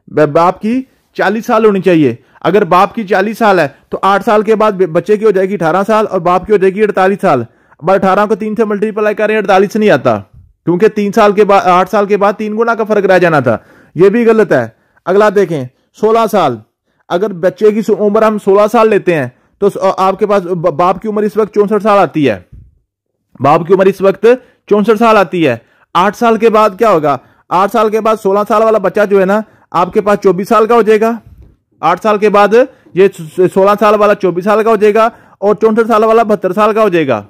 बाप की 40 साल होनी चाहिए। अगर बाप की 40 साल है तो 8 साल के बाद बच्चे की हो जाएगी 18 साल और बाप की हो जाएगी 48 साल। अब 18 को 3 से मल्टीप्लाई करें 48 नहीं आता, क्योंकि 3 साल के बाद 8 साल के बाद 3 गुना का फर्क रह जाना था। यह भी गलत है। अगला देखें 16 साल। अगर बच्चे की उम्र हम 16 साल लेते हैं तो आपके पास बाप की उम्र इस वक्त 64 साल आती है, बाप की उम्र इस वक्त 64 साल आती है। 8 साल के बाद क्या होगा, 8 साल के बाद 16 साल वाला बच्चा जो है ना आपके पास 24 साल का हो जाएगा। 8 साल के बाद ये 16 साल वाला 24 साल का हो जाएगा और 64 साल वाला 72 साल का हो जाएगा।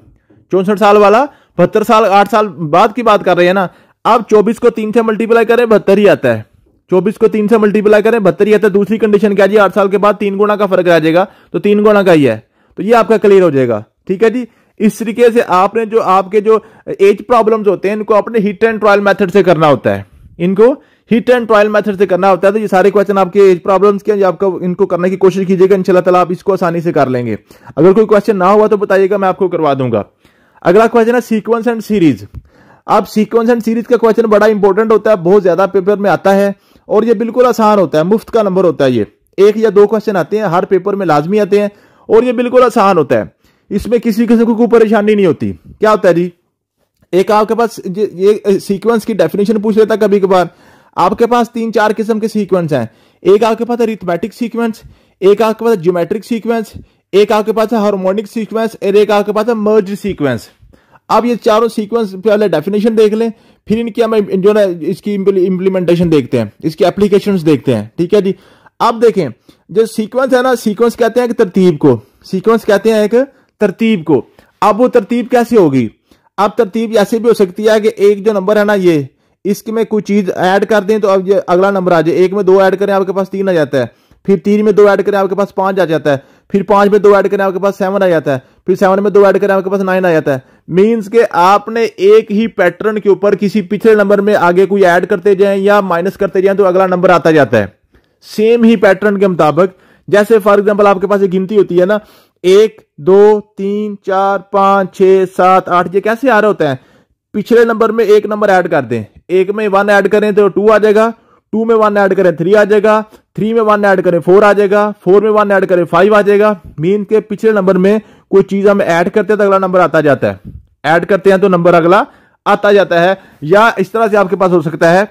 64 साल वाला 72 साल, 8 साल बाद की बात कर रहे हैं ना। अब 24 को 3 से मल्टीप्लाई करें 72 ही आता है, 24 को 3 से मल्टीप्लाई करें 72 ही आता है। दूसरी कंडीशन क्या जी, 8 साल के बाद 3 गुना का फर्क रह जाएगा, तो 3 गुना का ही है, तो ये आपका क्लियर हो जाएगा। ठीक है जी। इस तरीके से आपने जो आपके जो एज प्रॉब्लम्स होते हैं इनको अपने हिट एंड ट्रायल मेथड से करना होता है, इनको हिट एंड ट्रायल मेथड से करना होता है। तो ये सारे क्वेश्चन आपके एज प्रॉब्लम्स के, आपको इनको करने की कोशिश कीजिएगा, इंशाल्लाह ताला आप इसको आसानी से कर लेंगे। अगर कोई क्वेश्चन ना हुआ तो बताइएगा, मैं आपको करवा दूंगा। अगला क्वेश्चन है सीक्वेंस एंड सीरीज। अब सीक्वेंस एंड सीरीज का क्वेश्चन बड़ा इंपॉर्टेंट होता है, बहुत ज्यादा पेपर में आता है और ये बिल्कुल आसान होता है, मुफ्त का नंबर होता है। ये 1 या 2 क्वेश्चन आते हैं, हर पेपर में लाजमी आते हैं और ये बिल्कुल आसान होता है। इसमें किसी किस्म को कोई परेशानी नहीं होती। क्या होता है जी, एक आपके पास ये सीक्वेंस की डेफिनेशन पूछ लेता है कभी कभार। आपके पास 3-4 किस्म के सीक्वेंस हैं। एक आपके पास अरिथमेटिक सीक्वेंस, एक आपके पास ज्योमेट्रिक सीक्वेंस, एक आपके पास है हार्मोनिक सीक्वेंस और एक आपके पास है मर्ज सीक्वेंस। अब ये चारों सीक्वेंस पहले डेफिनेशन देख लें, फिर इनकी हम जो ना इसकी इंप्लीमेंटेशन देखते हैं, इसकी एप्लीकेशंस देखते हैं। ठीक है जी। अब देखें जो सीक्वेंस है ना, सीक्वेंस कहते हैं एक तरतीब को, सीक्वेंस कहते हैं एक तरतीब को। अब वो तरतीब कैसे होगी, अब तरतीब ऐसे भी हो सकती है कि एक जो नंबर है ना ये, इसमें कोई चीज ऐड कर दें तो अब ये अगला नंबर आ जाए। 1 में 2 ऐड करें आपके पास 3 आ जाता है, फिर 3 में 2 ऐड करें आपके पास 5 आ जाता है, फिर 5 में 2 ऐड करें आपके पास 7 आ जाता है, फिर 7 में 2 ऐड करें आपके पास 9 आ जाता है। मींस के आपने एक ही पैटर्न के ऊपर किसी पिछले नंबर में आगे कोई ऐड करते जाएं या माइनस करते जाएं तो अगला नंबर आता जाता है सेम ही पैटर्न के मुताबिक। जैसे फॉर एग्जांपल आपके पास एक गिनती होती है ना, 1 2 3 4 5 6 7 8, ये कैसे आ रहा होता है, पिछले नंबर में एक नंबर ऐड कर दें, 1 में 1 ऐड करें तो 2 आ जाएगा, 2 में 1 ऐड करें 3 आ जाएगा, 3 में 1 ऐड करें 4 आ जाएगा, 4 में 1 ऐड करें 5 आ जाएगा। मीन के पिछले नंबर में कोई चीज हम ऐड करते हैं तो अगला नंबर आता जाता है, ऐड करते हैं तो नंबर अगला आता जाता है। या इस तरह से आपके पास हो सकता है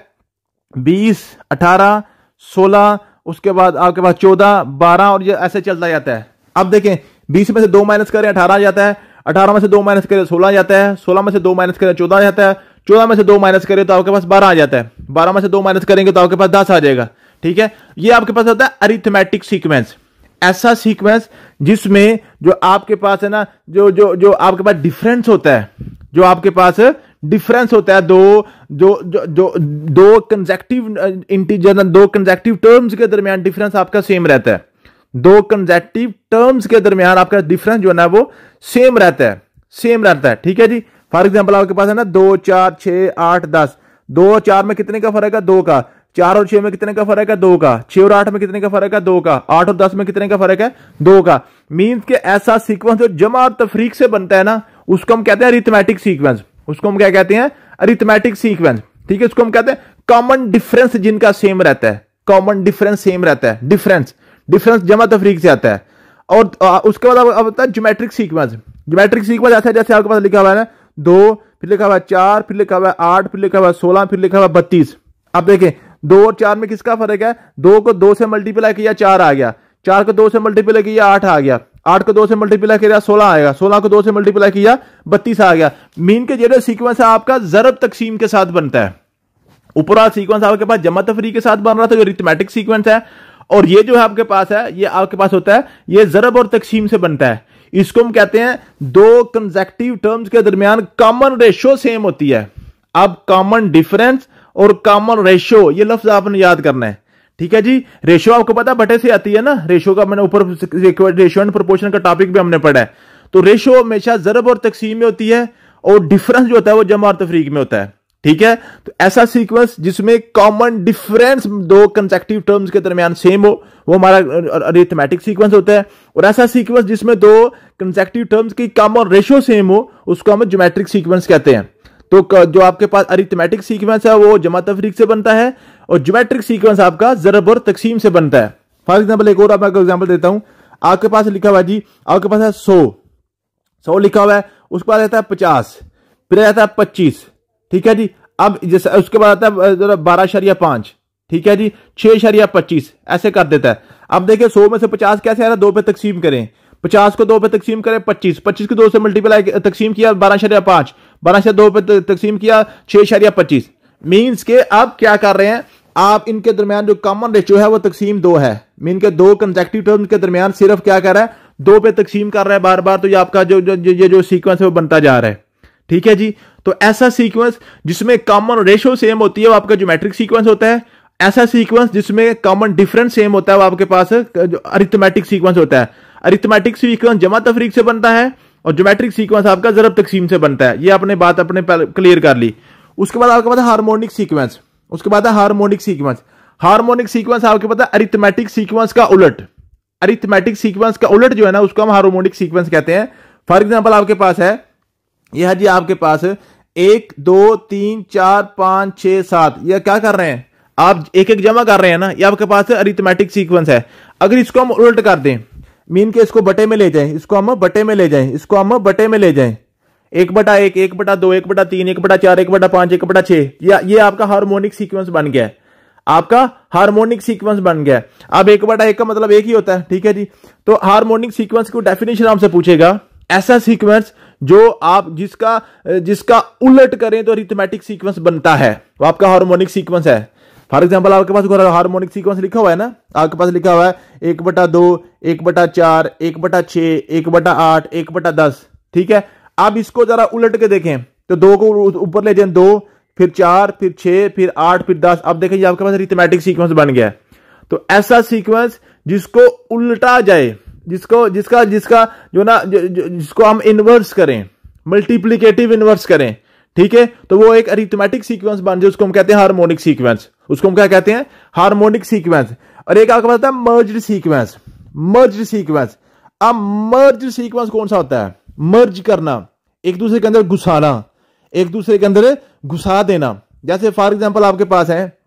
20 18 16, उसके बाद आपके पास 14 12 और ये ऐसे चलता जाता है। अब देखें 20 में से 2 माइनस करें 18 आ जाता है, 18 में से 2 माइनस करें 16 आ जाता है, 16 में से 2 माइनस करें 14 आ जाता है, 14 में से 2 माइनस करें तो आपके पास 12 आ जाता है, 12 में से 2 माइनस करेंगे तो आपके पास 10 आ जाएगा। ठीक है, ये आपके पास होता है अरिथमेटिक सीक्वेंस, ऐसा सीक्वेंस जिसमें जो आपके पास है ना, जो आपके पास डिफरेंस होता है, जो आपके पास डिफरेंस होता है दो कंसेक्टिव इंटीजर, दो कंसेक्टिव टर्म्स के दरमियान डिफरेंस आपका सेम रहता है, दो कंसेक्टिव टर्म्स के दरमियान आपका डिफरेंस जो है ना वो सेम रहता है, सेम रहता है। ठीक है जी, फॉर एग्जांपल आपके पास है ना 2 4 6 8 10, 2 और 4 में कितने का फर्क है? 2 का। 4 और 6 में कितने का फर्क है? 2 का। 6 और 8 में कितने का फर्क है? 2 का। 8 और 10 में कितने का फर्क है? 2 का। मीन्स के ऐसा सीक्वेंस जो जमा और तफरीक से बनता है ना, उसको हम कहते हैं अरिथमेटिक सीक्वेंस। उसको हम क्या कहते हैं? Arithmetic sequence. ठीक है, उसको हम कहते हैं कॉमन डिफरेंस जिनका सेम रहता है, कॉमन डिफरेंस सेम रहता है, डिफरेंस जमा तफरीक से आता है। और उसके बाद अब होता है ज्योमेट्रिक सीक्वेंस। ज्योमेट्रिक सीक्वेंस ऐसा जैसे आपके पास लिखा हुआ है ना 2, फिर लिखा हुआ है 4, फिर लिखा हुआ है 8, फिर लिखा हुआ है 16, फिर लिखा हुआ है 32। अब देखें 2 और 4 में किसका फर्क है? 2 को 2 से मल्टीप्लाई किया 4 आ गया, 4 को 2 से मल्टीप्लाई किया 8 आ गया, 8 को 2 से मल्टीप्लाई किया 16 आएगा, 16 को 2 से मल्टीप्लाई किया 32 आ गया। मीन के जो सीक्वेंस है आपका जरब तकसीम के साथ बनता है। ऊपर सीक्वेंस आपके पास जमा तफरीक के साथ बन रहा था जो अरिथमेटिक सीक्वेंस है, और ये जो है आपके पास है, ये आपके पास होता है ये जरब और तकसीम से बनता है। इसको हम कहते हैं दो कंसेक्टिव टर्म्स के दरमियान कॉमन रेशो सेम होती है। अब कॉमन डिफरेंस और कॉमन रेशो ये लफ्ज आपने याद करना है। ठीक है जी, रेशो आपको पता है बटे से आती है ना, रेशो का मैंने ऊपर रेशो एंड प्रोपोर्शन का टॉपिक भी हमने पढ़ा है। तो रेशो हमेशा जरब और तकसीम में होती है, और डिफरेंस जो होता है वो जमा और तफरीक में होता है। ठीक है, तो ऐसा सीक्वेंस जिसमें कॉमन डिफरेंस दो कंसेक्टिव टर्म्स के दरमियान सेम हो वो हमारा अरिथमेटिक सीक्वेंस होता है। और ऐसा सीक्वेंस जिसमें दो कंसेक्टिव टर्म्स की कॉमन रेशो सेम हो उसको हम ज्योमेट्रिक सीक्वेंस कहते हैं। तो जो आपके पास अरिथमेटिक सीक्वेंस है वो जमा तफरीक से बनता है, और ज्योमेट्रिक सीक्वेंस आपका जरब और तकसीम से बनता है। फॉर एग्जाम्पल एक और आपको एग्जाम्पल देता हूं। आपके पास लिखा हुआ जी, आपके पास है 100 लिखा हुआ है, उसके बाद रहता है 50, फिर रहता है 25। ठीक है जी, अब जैसे उसके बाद आता है 12.5, ठीक है जी, 6.25 ऐसे कर देता है। अब देखिए 100 में से 50 कैसे आ रहा है? 2 पे तकसीम करें, 50 को 2 पे तकसीम करें 25 को 2 से मल्टीप्लाई तकसीम किया 12.5, 12 से 2 पे तकसीम किया 6.25। मीन्स के अब क्या कर रहे हैं आप, इनके दरमियान जो कॉमन रेशियो है वो तकसीम 2 है। मीन के दो कंसेक्टिव टर्म्स के दरमियान सिर्फ क्या कर रहा है? 2 पे तकसीम कर रहा है बार बार। तो ये आपका जो सीक्वेंस है वो बनता जा रहा है। ठीक है जी, तो ऐसा सीक्वेंस जिसमें कॉमन रेशियो सेम होती है वो आपका ज्योमेट्रिक सीक्वेंस होता है। ऐसा सीक्वेंस जिसमें कॉमन डिफरेंस सेम होता है वो आपके पास अरिथमेटिक सीक्वेंस होता है। अरिथमेटिक सीक्वेंस जमा तफरीक से बनता है, और ज्योमेट्रिक सीक्वेंस आपका जरब तकसीम से बनता है। ये आपने बात अपने क्लियर कर ली। उसके बाद आपके पास हार्मोनिक सीक्वेंस, उसके बाद है हार्मोनिक सीक्वेंस। हार्मोनिक सीक्वेंस आपके पता है अरिथमेटिक सीक्वेंस का उलट, अरिथमेटिक सीक्वेंस का उलट जो है ना उसको हम हार्मोनिक सीक्वेंस कहते हैं। फॉर एग्जाम्पल आपके पास है यह है जी, आपके पास 1 2 3 4 5 6 7, यह क्या कर रहे हैं आप? एक एक जमा कर रहे हैं ना, ये आपके पास अरिथमेटिक सीक्वेंस है। अगर इसको हम उल्ट कर दें, मीन के इसको बटे में ले जाएं, इसको हम बटे में ले जाएं, इसको हम बटे में ले जाएं, 1/1, 1/2, 1/3, 1/4, 1/5, 1/6, ये आपका हार्मोनिक सीक्वेंस बन गया है। आपका हार्मोनिक सीक्वेंस बन गया है। अब 1/1 का मतलब एक ही होता है। ठीक है जी, तो हार्मोनिक सीक्वेंस को डेफिनेशन आपसे पूछेगा, ऐसा सीक्वेंस जो आप जिसका उलट करें तो अरिथमेटिक सीक्वेंस बनता है, वो आपका हार्मोनिक सीक्वेंस है। फॉर एग्जांपल आपके पास हार्मोनिक सीक्वेंस लिखा हुआ है ना, आपके पास लिखा हुआ है 1/2, 1/4, 1/6, 1/8, 1/10। ठीक है, आप इसको जरा उलट के देखें तो 2 को ऊपर ले जाएं, 2 फिर 4 फिर 6 फिर 8 फिर 10। अब देखिए आपके पास अरिथमेटिक सीक्वेंस बन गया है। तो ऐसा सीक्वेंस जिसको उल्टा जाए, जिसको हम इनवर्स करें, मल्टीप्लिकेटिव इनवर्स करें, ठीक है, तो वो एक अरिथमेटिक सीक्वेंस बन जाए, उसको हम कहते हैं हार्मोनिक सीक्वेंस। उसको हम क्या कहते हैं? Harmonic sequence. और एक आपको पता है मर्ज्ड सीक्वेंस, मर्ज्ड सीक्वेंस। अब मर्ज्ड सीक्वेंस कौन सा होता है? मर्ज करना, एक दूसरे के अंदर घुसाना, एक दूसरे के अंदर घुसा देना। जैसे फॉर एग्जांपल आपके पास है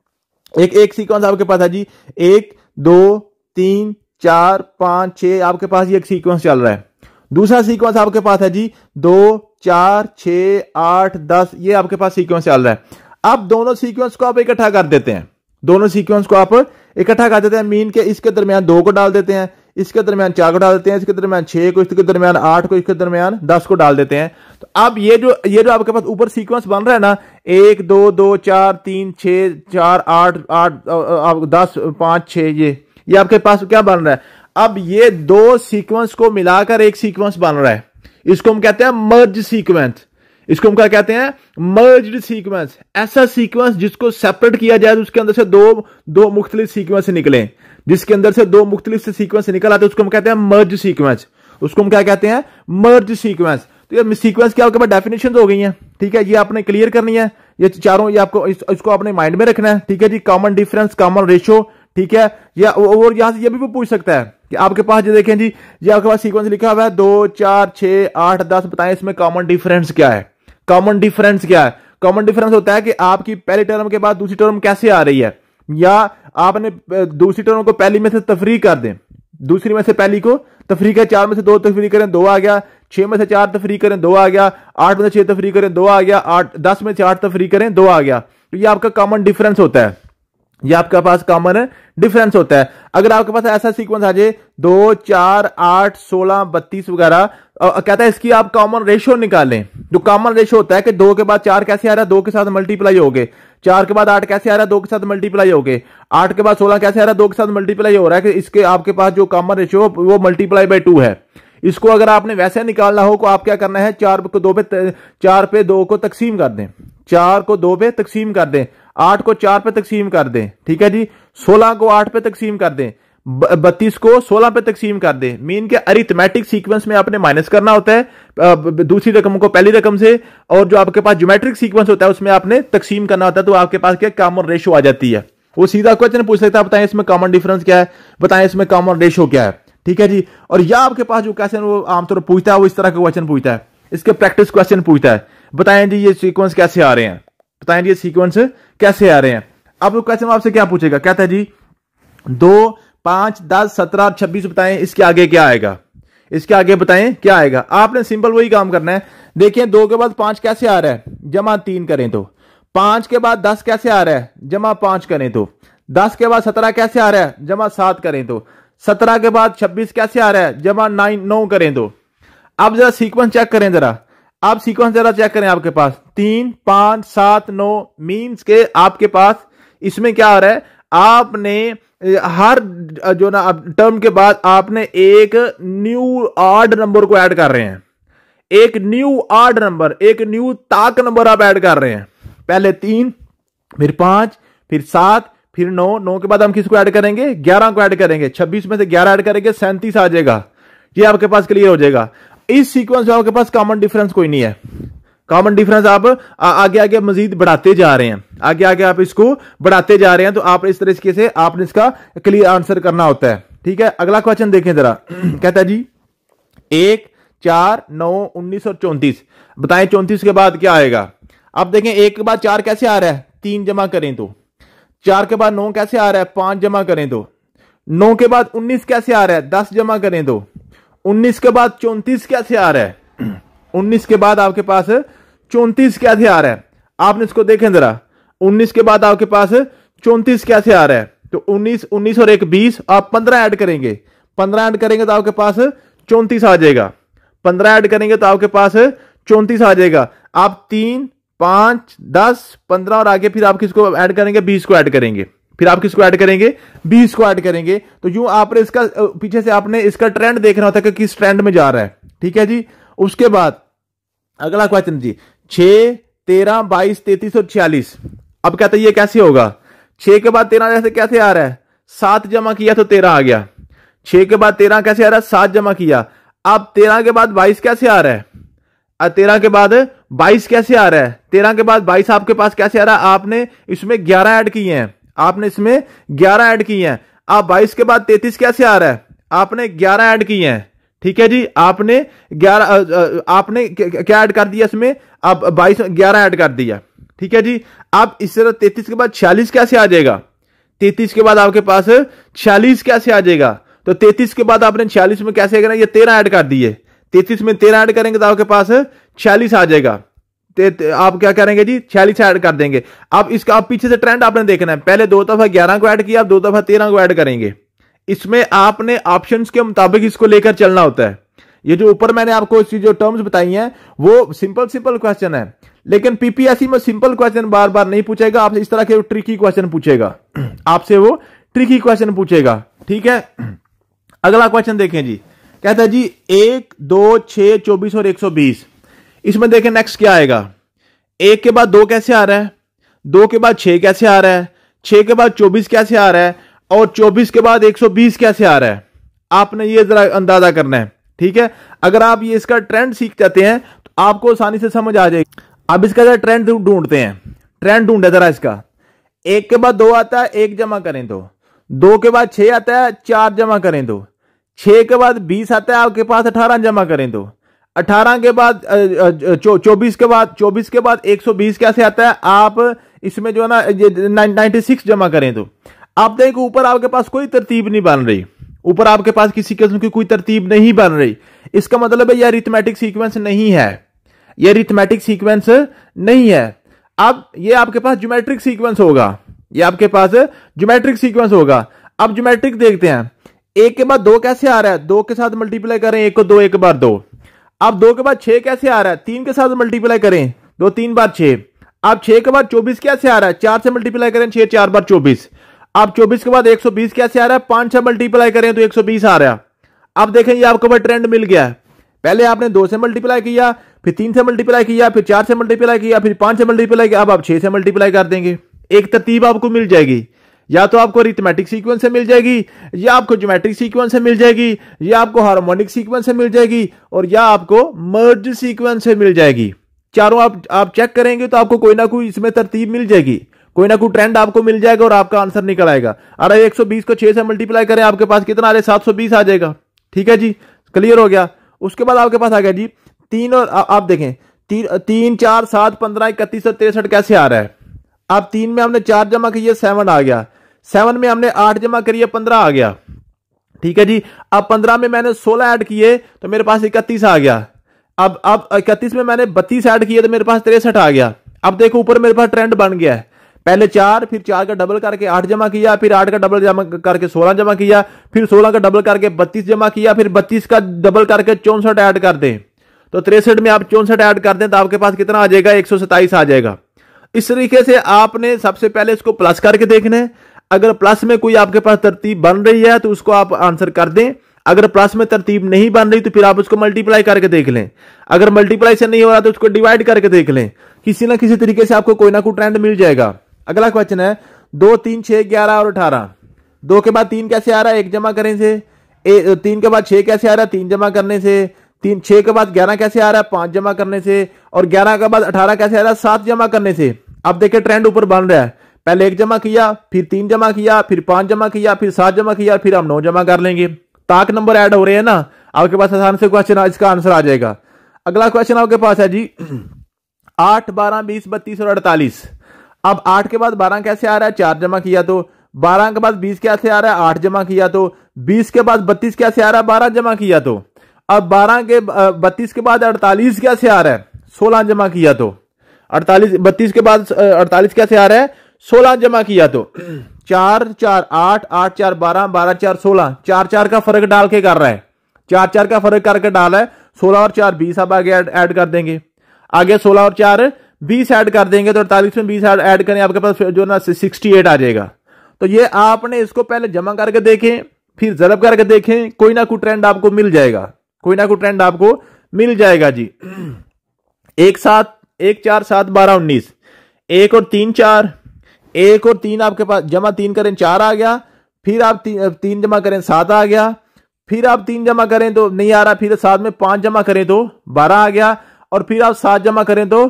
एक सीक्वेंस आपके पास है जी, 1 2 3 4 5 6, आपके पास ये एक सीक्वेंस चल रहा है। दूसरा सीक्वेंस आपके पास है जी 2 4 6 8 10, ये आपके पास सीक्वेंस चल रहा है। अब दोनों सीक्वेंस को आप इकट्ठा कर देते हैं, दोनों सीक्वेंस को आप इकट्ठा कर देते हैं। मीन के इसके दरमियान 2 को डाल देते हैं, इसके दरमियान 4 को डाल देते हैं, इसके दरमियान 6 को, इसके दरमियान 8 को, इसके दरमियान 10 को डाल देते हैं। तो अब ये जो आपके पास ऊपर सीक्वेंस बन रहा है ना, 1 2 2 4 3 6 4 8 8 10 5 6, ये आपके पास क्या बन रहा है? अब ये दो सीक्वेंस को मिलाकर एक सीक्वेंस बन रहा है, इसको हम कहते हैं मर्ज सीक्वेंस। इसको हम क्या कहते हैं? Merged sequence. ऐसा सीक्वेंस जिसको सेपरेट किया जाए, उसके अंदर से दो मुख्तलिफ सीक्वेंस निकले, जिसके अंदर से दो मुख्तलिफ सीक्वेंस निकल आते हैं, उसको हम कहते हैं मर्ज सीक्वेंस। उसको हम क्या कहते हैं? मर्ज सीक्वेंस। तो ये सीक्वेंस की आपके पास डेफिनेशन हो गई है, ठीक है, ये आपने क्लियर करनी है, ये चारों, ये आपको इसको अपने माइंड में रखना है, ठीक है जी। कॉमन डिफरेंस, कॉमन रेशियो, ठीक है। या और यहां से ये भी पूछ सकता है कि आपके पास जो देखें जी, ये आपके पास सीक्वेंस लिखा हुआ है 2 4 6 8 10, बताएं इसमें कॉमन डिफरेंस क्या है? कॉमन डिफरेंस क्या है? कॉमन डिफरेंस होता है कि आपकी पहली टर्म के बाद दूसरी टर्म कैसे आ रही है, या आपने दूसरी टर्म को पहली में से तफरीक कर दें, दूसरी में से पहली को तफरीक है, 4 में से 2 तफरीक करें 2 आ गया, 6 में से 4 तफरीक करें 2 आ गया, 8 में से 6 तफरीक करें 2 आ गया, 10 में से 8 तफरीक करें 2 आ गया। तो ये आपका कॉमन डिफरेंस होता है, ये आपके पास कॉमन डिफरेंस होता है। अगर आपके पास ऐसा सीक्वेंस आ जाए 2 4 8 16 32 वगैरह, कहता है इसकी आप कॉमन रेशियो निकालें। जो कॉमन रेशियो होता है कि 2 के बाद 4 कैसे आ रहा है, 2 के साथ मल्टीप्लाई हो गए, 4 के बाद 8 कैसे आ रहा है, 2 के साथ मल्टीप्लाई हो गए, 8 के बाद 16 कैसे आ रहा है, 2 के साथ मल्टीप्लाई हो रहा है, कि इसके आपके पास जो कॉमन रेशियो वो मल्टीप्लाई बाय 2 है। इसको अगर आपने वैसे निकालना हो तो आप क्या करना है, 4 पे 2 को तकसीम कर दें, 4 को 2 पे तकसीम कर दें, 8 को 4 पे तकसीम कर दें, ठीक है जी। 16 को 8 पे तकसीम कर दें, 32 को 16 पे तकसीम कर दें। मीन के अरिथमेटिक सीक्वेंस में आपने माइनस करना होता है दूसरी रकम को पहली रकम से, और जो आपके पास ज्योमेट्रिक सीक्वेंस होता है उसमें आपने तकसीम करना होता है, तो आपके पास क्या कॉमन रेशियो आ जाती है। वो सीधा क्वेश्चन पूछ सकता है, बताएं इसमें कॉमन डिफरेंस क्या है, बताएं इसमें कॉमन रेशियो क्या है, ठीक है जी। और या आपके पास जो क्वेश्चन वो आमतौर पर पूछता है, वो इस तरह का क्वेश्चन पूछता है, इसके प्रैक्टिस क्वेश्चन पूछता है, बताएं जी ये सीक्वेंस कैसे आ रहे हैं, बताएं जी ये सीक्वेंस कैसे आ रहे हैं। अब क्वेश्चन आपसे क्या पूछेगा, कहता है जी 2 5 10 17 26, बताएं इसके आगे क्या आएगा, इसके आगे बताएं क्या आएगा। आपने सिंपल वही काम करना है। देखिए 2 के बाद 5 कैसे आ रहा है, जमा 3 करें तो, 5 के बाद 10 कैसे आ रहा है, जमा 5 करें तो, 10 के बाद 17 कैसे आ रहा है, जमा 7 करें तो, 17 के बाद 26 कैसे आ रहा है, जमा 9 करें तो। अब जरा सीक्वेंस चेक करें, जरा आप सीक्वेंस जरा चेक करें, आपके पास 3 5 7 9, मीन्स के आपके पास इसमें क्या आ रहा है, आपने हर जो ना टर्म के बाद आपने एक न्यू ऑड नंबर को ऐड कर रहे हैं, एक न्यू ऑड नंबर, एक न्यू ताक नंबर आप ऐड कर रहे हैं। पहले 3, फिर 5, फिर 7, फिर 9 के बाद हम किसको ऐड करेंगे, 11 को ऐड करेंगे, 26 में से 11 ऐड करेंगे, 37 आ जाएगा। ये आपके पास क्लियर हो जाएगा। इस सीक्वेंस में आपके पास कॉमन डिफरेंस कोई नहीं है, कॉमन डिफरेंस आप आगे आगे मजीद बढ़ाते जा रहे हैं, आगे आगे आप इसको बढ़ाते जा रहे हैं, तो आप इस तरीके से आपने इसका क्लियर आंसर करना होता है, ठीक है। अगला क्वेश्चन देखें जरा, कहता है जी 1 4 9 19 और 34, बताएं 34 के बाद क्या आएगा। अब देखें 1 के बाद 4 कैसे आ रहा है, 3 जमा करें तो, 4 के बाद 9 कैसे आ रहा है, 5 जमा करें तो, 9 के बाद 19 कैसे आ रहा है, 10 जमा करें तो, 19 के बाद 34 कैसे आ रहा है, 19 के बाद आपके पास 34 कैसे आ रहा है। आपने इसको देखें जरा, 19 के बाद आपके पास 34 कैसे आ रहा है, तो 19 और 1 20, आप 15 ऐड करेंगे, 15 ऐड करेंगे तो आपके पास 34 आ जाएगा, 15 ऐड करेंगे तो आपके पास 34 आ जाएगा। आप 3 5 10 15 और आगे फिर आप किसको ऐड करेंगे, 20 को ऐड करेंगे, फिर आप किसको ऐड करेंगे, 20 को ऐड करेंगे। तो यूं आपने इसका पीछे से आपने इसका ट्रेंड देखना होता है कि किस ट्रेंड में जा रहा है, ठीक है जी। उसके बाद अगला क्वेश्चन जी 6 13 22 33 और 46। अब कहते हैं ये कैसे होगा, 6 के बाद 13 जैसे कैसे आ रहा है, 7 जमा किया तो 13 आ गया, 6 के बाद 13 कैसे आ रहा है, 7 जमा किया। अब 13 के बाद 22 कैसे आ रहा है, 13 के बाद 22 कैसे आ रहा है, 13 के बाद 22 आपके पास कैसे आ रहा है, आपने इसमें 11 ऐड किए हैं, आपने इसमें 11 ऐड किए हैं। अब 22 के बाद 33 कैसे आ रहा है, आपने 11 ऐड किए हैं, ठीक है जी। आपने 11 आपने क्या ऐड कर दिया इसमें, अब 22 11 ऐड कर दिया, ठीक है जी। अब इस तरह 33 के बाद 46 कैसे आ जाएगा, 33 के बाद आपके पास 46 कैसे आ जाएगा, तो 33 के बाद आपने 46 में कैसे करना, ये 13 ऐड कर दिए, 33 में 13 ऐड करेंगे तो आपके पास 46 आ जाएगा। आप क्या करेंगे जी, 46 ऐड कर देंगे। अब इसका आप पीछे से ट्रेंड आपने देखना है, पहले 2 दफा 11 को ऐड किया, अब 2 दफा 13 को ऐड करेंगे, इसमें आपने ऑप्शंस के मुताबिक इसको लेकर चलना होता है। ये जो ऊपर मैंने आपको जो टर्म्स बताई हैं वो सिंपल क्वेश्चन है, लेकिन पीपीएससी में सिंपल क्वेश्चन बार बार नहीं पूछेगा आपसे, इस तरह के ट्रिकी क्वेश्चन पूछेगा आपसे, वो ट्रिकी क्वेश्चन पूछेगा। ठीक है, अगला क्वेश्चन देखें जी, कहता है जी 1, 2, 6, 24 और 120। इसमें देखें नेक्स्ट क्या आएगा। 1 के बाद 2 कैसे आ रहा है, 2 के बाद 6 कैसे आ रहा है, 6 के बाद 24 कैसे आ रहा है, और 24 के बाद 120 कैसे आ रहा है। आपने ये जरा अंदाजा करना है। ठीक है, अगर आप ये इसका ट्रेंड सीख जाते हैं तो आपको आसानी से समझ आ जाएगी। अब इसका जरा ट्रेंड ढूंढते हैं, ट्रेंड ढूंढे जरा इसका। 1 के बाद 2 आता है, 1 जमा करें तो। 2 के बाद 6 आता है, 4 जमा करें तो। 6 के बाद 20 आता है आपके पास, 18 जमा करें तो। 18 के बाद 24 के बाद 120 कैसे आता है, आप इसमें जो है ना 96 जमा करें तो। आप देखो ऊपर आपके पास कोई तरतीब नहीं बन रही, ऊपर आपके पास किसी किस्म की कोई तरतीब नहीं बन रही। इसका मतलब है यह अरिथमेटिक सीक्वेंस नहीं है, यह अरिथमेटिक सीक्वेंस नहीं है। अब ये आपके पास ज्योमेट्रिक सीक्वेंस होगा, ये आपके पास ज्योमेट्रिक सीक्वेंस होगा। अब ज्योमेट्रिक देखते हैं। 1 के बाद 2 कैसे आ रहा है, 2 के साथ मल्टीप्लाई करें 1 को 2, 1 बार 2। अब 2 के बाद 6 कैसे आ रहा है, 3 के साथ मल्टीप्लाई करें 2, 3 बार 6। अब 6 के बाद 24 कैसे आ रहा है, 4 से मल्टीप्लाई करें 6, 4 बार 24। अब 24 के बाद 120 कैसे आ रहा है, 5 से मल्टीप्लाई करें तो 120 आ रहा है। अब देखें ये आपको वह ट्रेंड मिल गया है। पहले आपने 2 से मल्टीप्लाई किया, फिर 3 से मल्टीप्लाई किया, फिर 4 से मल्टीप्लाई किया, फिर 5 से मल्टीप्लाई किया, अब आप 6 से मल्टीप्लाई कर देंगे। एक तरतीब आपको मिल जाएगी, या तो आपको अरिथमेटिक सीक्वेंस से मिल जाएगी, या आपको ज्योमेट्रिक सीक्वेंस से मिल जाएगी, या आपको हार्मोनिक सीक्वेंस से मिल जाएगी, और या आपको मर्ज सीक्वेंस से मिल जाएगी। चारों आप चेक करेंगे तो आपको कोई ना कोई इसमें तरतीब मिल जाएगी, कोई ना कोई ट्रेंड आपको मिल जाएगा और आपका आंसर निकल आएगा। अरे 120 को 6 से मल्टीप्लाई करें, आपके पास कितना आ रहा है, 720 आ जाएगा। ठीक है जी, क्लियर हो गया। उसके बाद आपके पास आ गया जी 3, और आप देखें 3, 4, 7, 15, 31 और 63 कैसे आ रहा है। अब 3 में हमने 4 जमा किए, 7 आ गया। 7 में हमने 8 जमा करिए, 15 आ गया। ठीक है जी, अब 15 में मैंने 16 ऐड किए तो मेरे पास 31 आ गया। अब 31 में मैंने 32 ऐड किए तो मेरे पास 63 आ गया। अब देखो ऊपर मेरे पास ट्रेंड बन गया है। पहले 4, फिर 4 का डबल करके 8 जमा किया, फिर 8 का डबल जमा करके 16 जमा किया, फिर 16 का डबल करके 32 जमा किया, फिर 32 का डबल करके 64 ऐड कर दें तो 63 में आप 64 ऐड कर दें तो आपके पास कितना आ जाएगा, 127 आ जाएगा। इस तरीके से आपने सबसे पहले इसको प्लस करके देखना है। अगर प्लस में कोई आपके पास तरतीब बन रही है तो उसको आप आंसर कर दें। अगर प्लस में तरतीब नहीं बन रही तो फिर आप उसको मल्टीप्लाई करके देख लें। अगर मल्टीप्लाई से नहीं हो रहा तो उसको डिवाइड करके देख लें। किसी ना किसी तरीके से आपको कोई ना कोई ट्रेंड मिल जाएगा। अगला क्वेश्चन है 2, 3, 6, 11 और 18। 2 के बाद 3 कैसे आ रहा है, 1 जमा करने से। 3 के बाद 6 कैसे आ रहा है, 3 जमा करने से। 6 के बाद 11 कैसे आ रहा है, 5 जमा करने से। और 11 के बाद 18 कैसे आ रहा है, 7 जमा करने से। अब देखिए ट्रेंड ऊपर बन रहा है। पहले 1 जमा किया, फिर 3 जमा किया, फिर 5 जमा किया, फिर 7 जमा किया, फिर हम 9 जमा कर लेंगे। ताक नंबर ऐड हो रहे हैं ना, आपके पास आसान से क्वेश्चन इसका आंसर आ जाएगा। अगला क्वेश्चन आपके पास है जी 8, 12, 20, 32 और 48। अब 8 के बाद 12 कैसे आ रहा है, 4 जमा किया तो। 12 के बाद 20 कैसे आ रहा है, 8 जमा किया तो। 20 के बाद 32 कैसे आ रहा है, 12 जमा किया तो। अब 32 के बाद 48 कैसे आ रहा है, 16 जमा किया तो। 32 के बाद 48 कैसे आ रहा है, 16 जमा किया तो। 4, 4, 8, 8, 4, 12, 12, 4, 16। 4, 4 का फर्क डाल के कर रहा है, 4, 4 का फर्क करके डाला है। 16 और 4 20, अब आगे ऐड कर देंगे। आगे 16 और 4 20 ऐड कर देंगे तो 48 में 20 ऐड करें, आपके पास जो ना 68 आ जाएगा। तो ये आपने इसको पहले जमा करके देखें, फिर ज़रब करके देखें, कोई ना कोई ट्रेंड आपको मिल जाएगा, कोई ना कोई ट्रेंड आपको मिल जाएगा जी। 1, 7, 1, 4, 7, 12, 19। 1 और 3, 4। 1 और 3 आपके पास जमा 3 करें 4 आ गया। फिर आप 3 जमा करें 7 आ गया। फिर आप 3 जमा करें तो नहीं आ रहा, फिर 7 में 5 जमा करें तो 12 आ गया। और फिर आप 7 जमा करें तो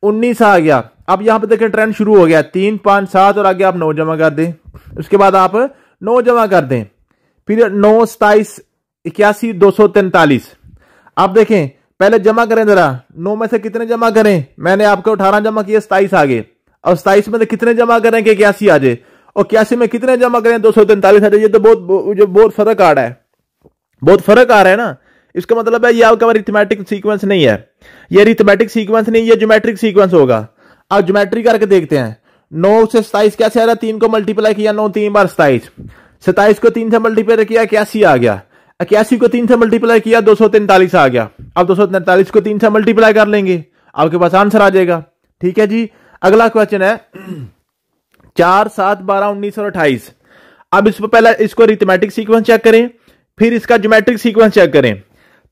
19 आ गया। अब यहां पे देखें ट्रेंड शुरू हो गया, 3, 5, 7 और आगे आप 9 जमा कर दें। उसके बाद आप 9 जमा कर दें, फिर 9, 27, 81, 243। आप देखें पहले जमा करें जरा, 9 में से कितने जमा करें, मैंने आपको 18 जमा किए, 27 आ गए। और 27 में से कितने जमा करें कि 81 आ जाए, और 81 में कितने जमा करें, 243 आ जाए। ये तो बहुत फर्क आ रहा है, बहुत फर्क आ रहा है ना। इसका मतलब है ये आपका अरिथमेटिक सीक्वेंस नहीं है, ये अरिथमेटिक सीक्वेंस नहीं, ये ज्योमेट्रिक सीक्वेंस होगा। अब ज्योमेट्री करके देखते हैं। 9 से 27 कैसे आ रहा है, 3 को मल्टीप्लाई किया, 9 3 बार 27। 27 को 3 से मल्टीप्लाई किया 81 आ गया, 81 को 3 से मल्टीप्लाई किया 243 आ गया। अब 243 को 3 से मल्टीप्लाई कर लेंगे, आपके पास आंसर आ जाएगा। ठीक है जी। अगला क्वेश्चन है 4, 7, 12, 19 और 28। अब इस पर पहले इसको अरिथमेटिक सीक्वेंस चेक करें, फिर इसका ज्योमेट्रिक सीक्वेंस चेक करें।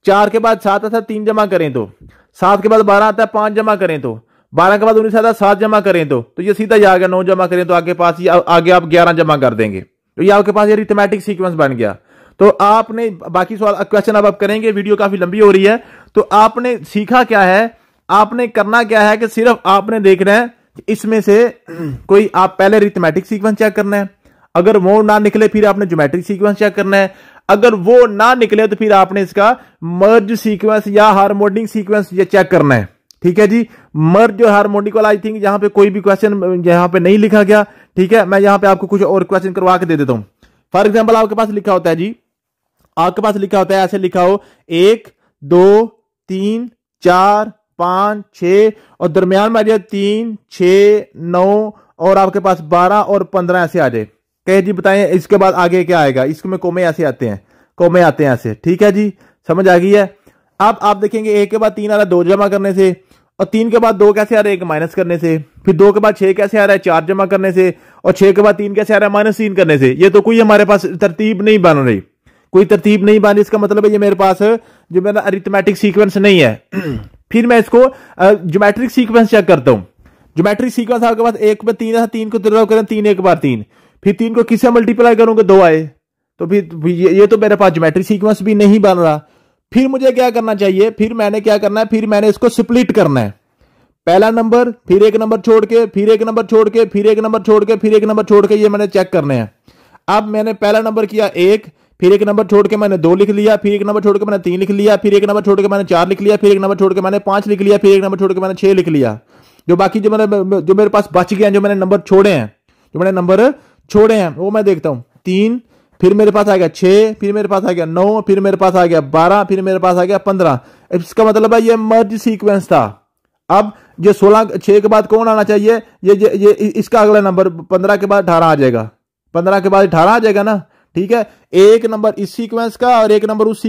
4 के बाद 7 आता है 3 जमा करें तो, 7 के बाद 12 आता है 5 जमा करें तो, 12 के बाद 19 आता है 7 जमा करें तो ये सीधा आ गया 9 जमा करें तो आगे पास आगे आप 11 जमा कर देंगे, तो ये आपके पास ये अरिथमेटिक सीक्वेंस बन गया। तो आपने बाकी सवाल क्वेश्चन अब आप करेंगे, वीडियो काफी लंबी हो रही है। तो आपने सीखा क्या है, आपने करना क्या है कि सिर्फ आपने देखना है इसमें से कोई, आप पहले अरिथमेटिक सीक्वेंस चेक करना है, अगर वो ना निकले फिर आपने ज्योमेट्रिक सीक्वेंस चेक करना है, अगर वो ना निकले तो फिर आपने इसका मर्ज सीक्वेंस या हार्मोनिक सीक्वेंस ये चेक करना है। ठीक है जी। मर्ज और हार्मोनिक वाला आई थिंक यहां पे कोई भी क्वेश्चन यहां पे नहीं लिखा गया। ठीक है, मैं यहां पे आपको कुछ और क्वेश्चन करवा के दे देता हूं। फॉर एग्जाम्पल आपके पास लिखा होता है जी, आपके पास लिखा होता है ऐसे लिखा हो 1, 2, 3, 4, 5, 6 और दरमियान में आ जाए 3, 6, 9 और आपके पास 12 और 15 ऐसे आ जाए। कहे जी बताएं इसके बाद आगे क्या आएगा, इसमें कोमे ऐसे आते हैं, कोमे आते हैं ऐसे। ठीक है जी, समझ आ गई है। अब आप देखेंगे 1 के बाद 3 आ रहा है 2 जमा करने से, और 3 के बाद 2 कैसे आ रहा है 1 माइनस करने से, फिर 2 के बाद 6 कैसे आ रहा है 4 जमा करने से, और 6 के बाद 3 कैसे आ रहा है -3 करने से। ये तो कोई हमारे पास तरतीब नहीं बन रही, कोई तरतीब नहीं बन रही, इसका मतलब है ये मेरे पास जो मेरा अरिथमेटिक सीक्वेंस नहीं है। फिर मैं इसको ज्योमेट्रिक सीक्वेंस चेक करता हूं। ज्योमेट्रिक सीक्वेंस आपके पास 1 पे 3 है, 3 को तुलना करें 3 1 बार 3, फिर 3 को किससे मल्टीप्लाई करूंगा 2 आए, तो फिर ये तो मेरे पास ज्योमेट्रिक सीक्वेंस भी नहीं बन रहा। फिर मुझे क्या करना चाहिए, फिर मैंने क्या करना है, फिर मैंने इसको स्प्लिट करना है। पहला नंबर, फिर एक नंबर छोड़ के, फिर एक नंबर छोड़ के, फिर एक नंबर छोड़ के, फिर एक नंबर छोड़ के, ये मैंने चेक करने हैं। अब मैंने पहला नंबर किया 1, फिर एक नंबर छोड़ के मैंने 2 लिख लिया, फिर एक नंबर छोड़ के मैंने 3 लिख लिया, फिर एक नंबर छोड़ के मैंने 4 लिख लिया, फिर एक नंबर छोड़ के मैंने 5 लिख लिया, फिर एक नंबर छोड़ के मैंने 6 लिख लिया। जो बाकी जो मेरे पास बच गए हैं, जो मैंने नंबर छोड़े हैं, वो मैं देखता हूं। 3, फिर मेरे पास आ गया 6, फिर मेरे पास आ गया 9, फिर मेरे पास आ गया 12, फिर मेरे पास आ गया 15। इसका मतलब है ये मर्ज सीक्वेंस था। अब जो 16 6 के बाद कौन आना चाहिए, ये इसका अगला नंबर 15 के बाद 18 आ जाएगा, 15 के बाद 18 आ जाएगा ना। ठीक है, एक नंबर इस सीक्वेंस का और एक नंबर उस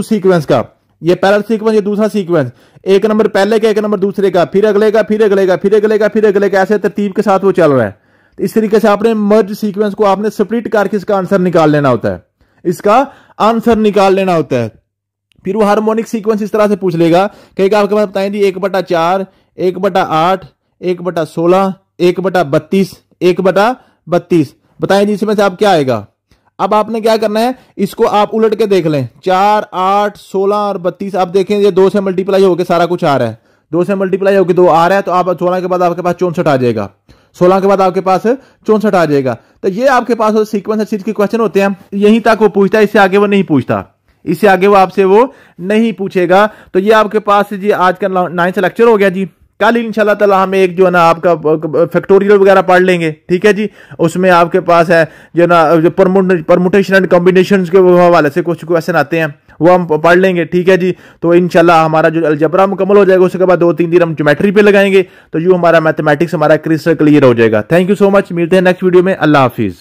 सीक्वेंस का, ये पहला सीक्वेंस, ये दूसरा सीक्वेंस, एक नंबर पहले का, एक नंबर दूसरे का, फिर अगले का, फिर अगले का, फिर अगले का, फिर अगले का, ऐसे तरतीब के साथ वो चल रहा है। तो इस तरीके से आपने मर्ज सीक्वेंस को आपने स्प्लिट करके इसका आंसर निकाल लेना होता है, इसका आंसर निकाल लेना होता है। फिर वो हार्मोनिक सीक्वेंस इस तरह से पूछ लेगा, कहेगा आपके पास बताएं जी 1/4, 1/8, 1/16, 1/32, 1/32, बताएं जी इसमें से आप क्या आएगा। अब आपने क्या करना है, इसको आप उलट के देख लें, 4, 8, 16 और 32। आप देखें ये 2 से मल्टीप्लाई होकर सारा कुछ आ रहा है, 2 से मल्टीप्लाई होकर 2 आ रहा है, तो आप 16 के बाद आपके पास 64 आ जाएगा, 16 के बाद आपके पास 64 आ जाएगा। तो ये आपके पास सीक्वेंस सीरीज के क्वेश्चन होते हैं, यहीं तक वो पूछता है, इससे आगे वो नहीं पूछता, इससे आगे वो आपसे वो नहीं पूछेगा। तो ये आपके पास जी आज का 9th लेक्चर हो गया जी। कल इंशाल्लाह ताला हम एक जो है ना आपका फैक्टोरियल वगैरह पढ़ लेंगे। ठीक है जी, उसमें आपके पास है जो ना जो परमुटेशन एंड कॉम्बिनेशन के हवाले से कुछ क्वेश्चन आते हैं, वो हम पढ़ लेंगे। ठीक है जी, तो इंशाल्लाह हमारा जो अलजबरा मुकम्मल हो जाएगा, उसके बाद 2-3 दिन हम ज्योमेट्री पे लगाएंगे, तो यूं हमारा मैथमेटिक्स हमारा क्रिस्टल क्लियर हो जाएगा। थैंक यू सो मच, मिलते हैं नेक्स्ट वीडियो में। अल्लाह हाफिज।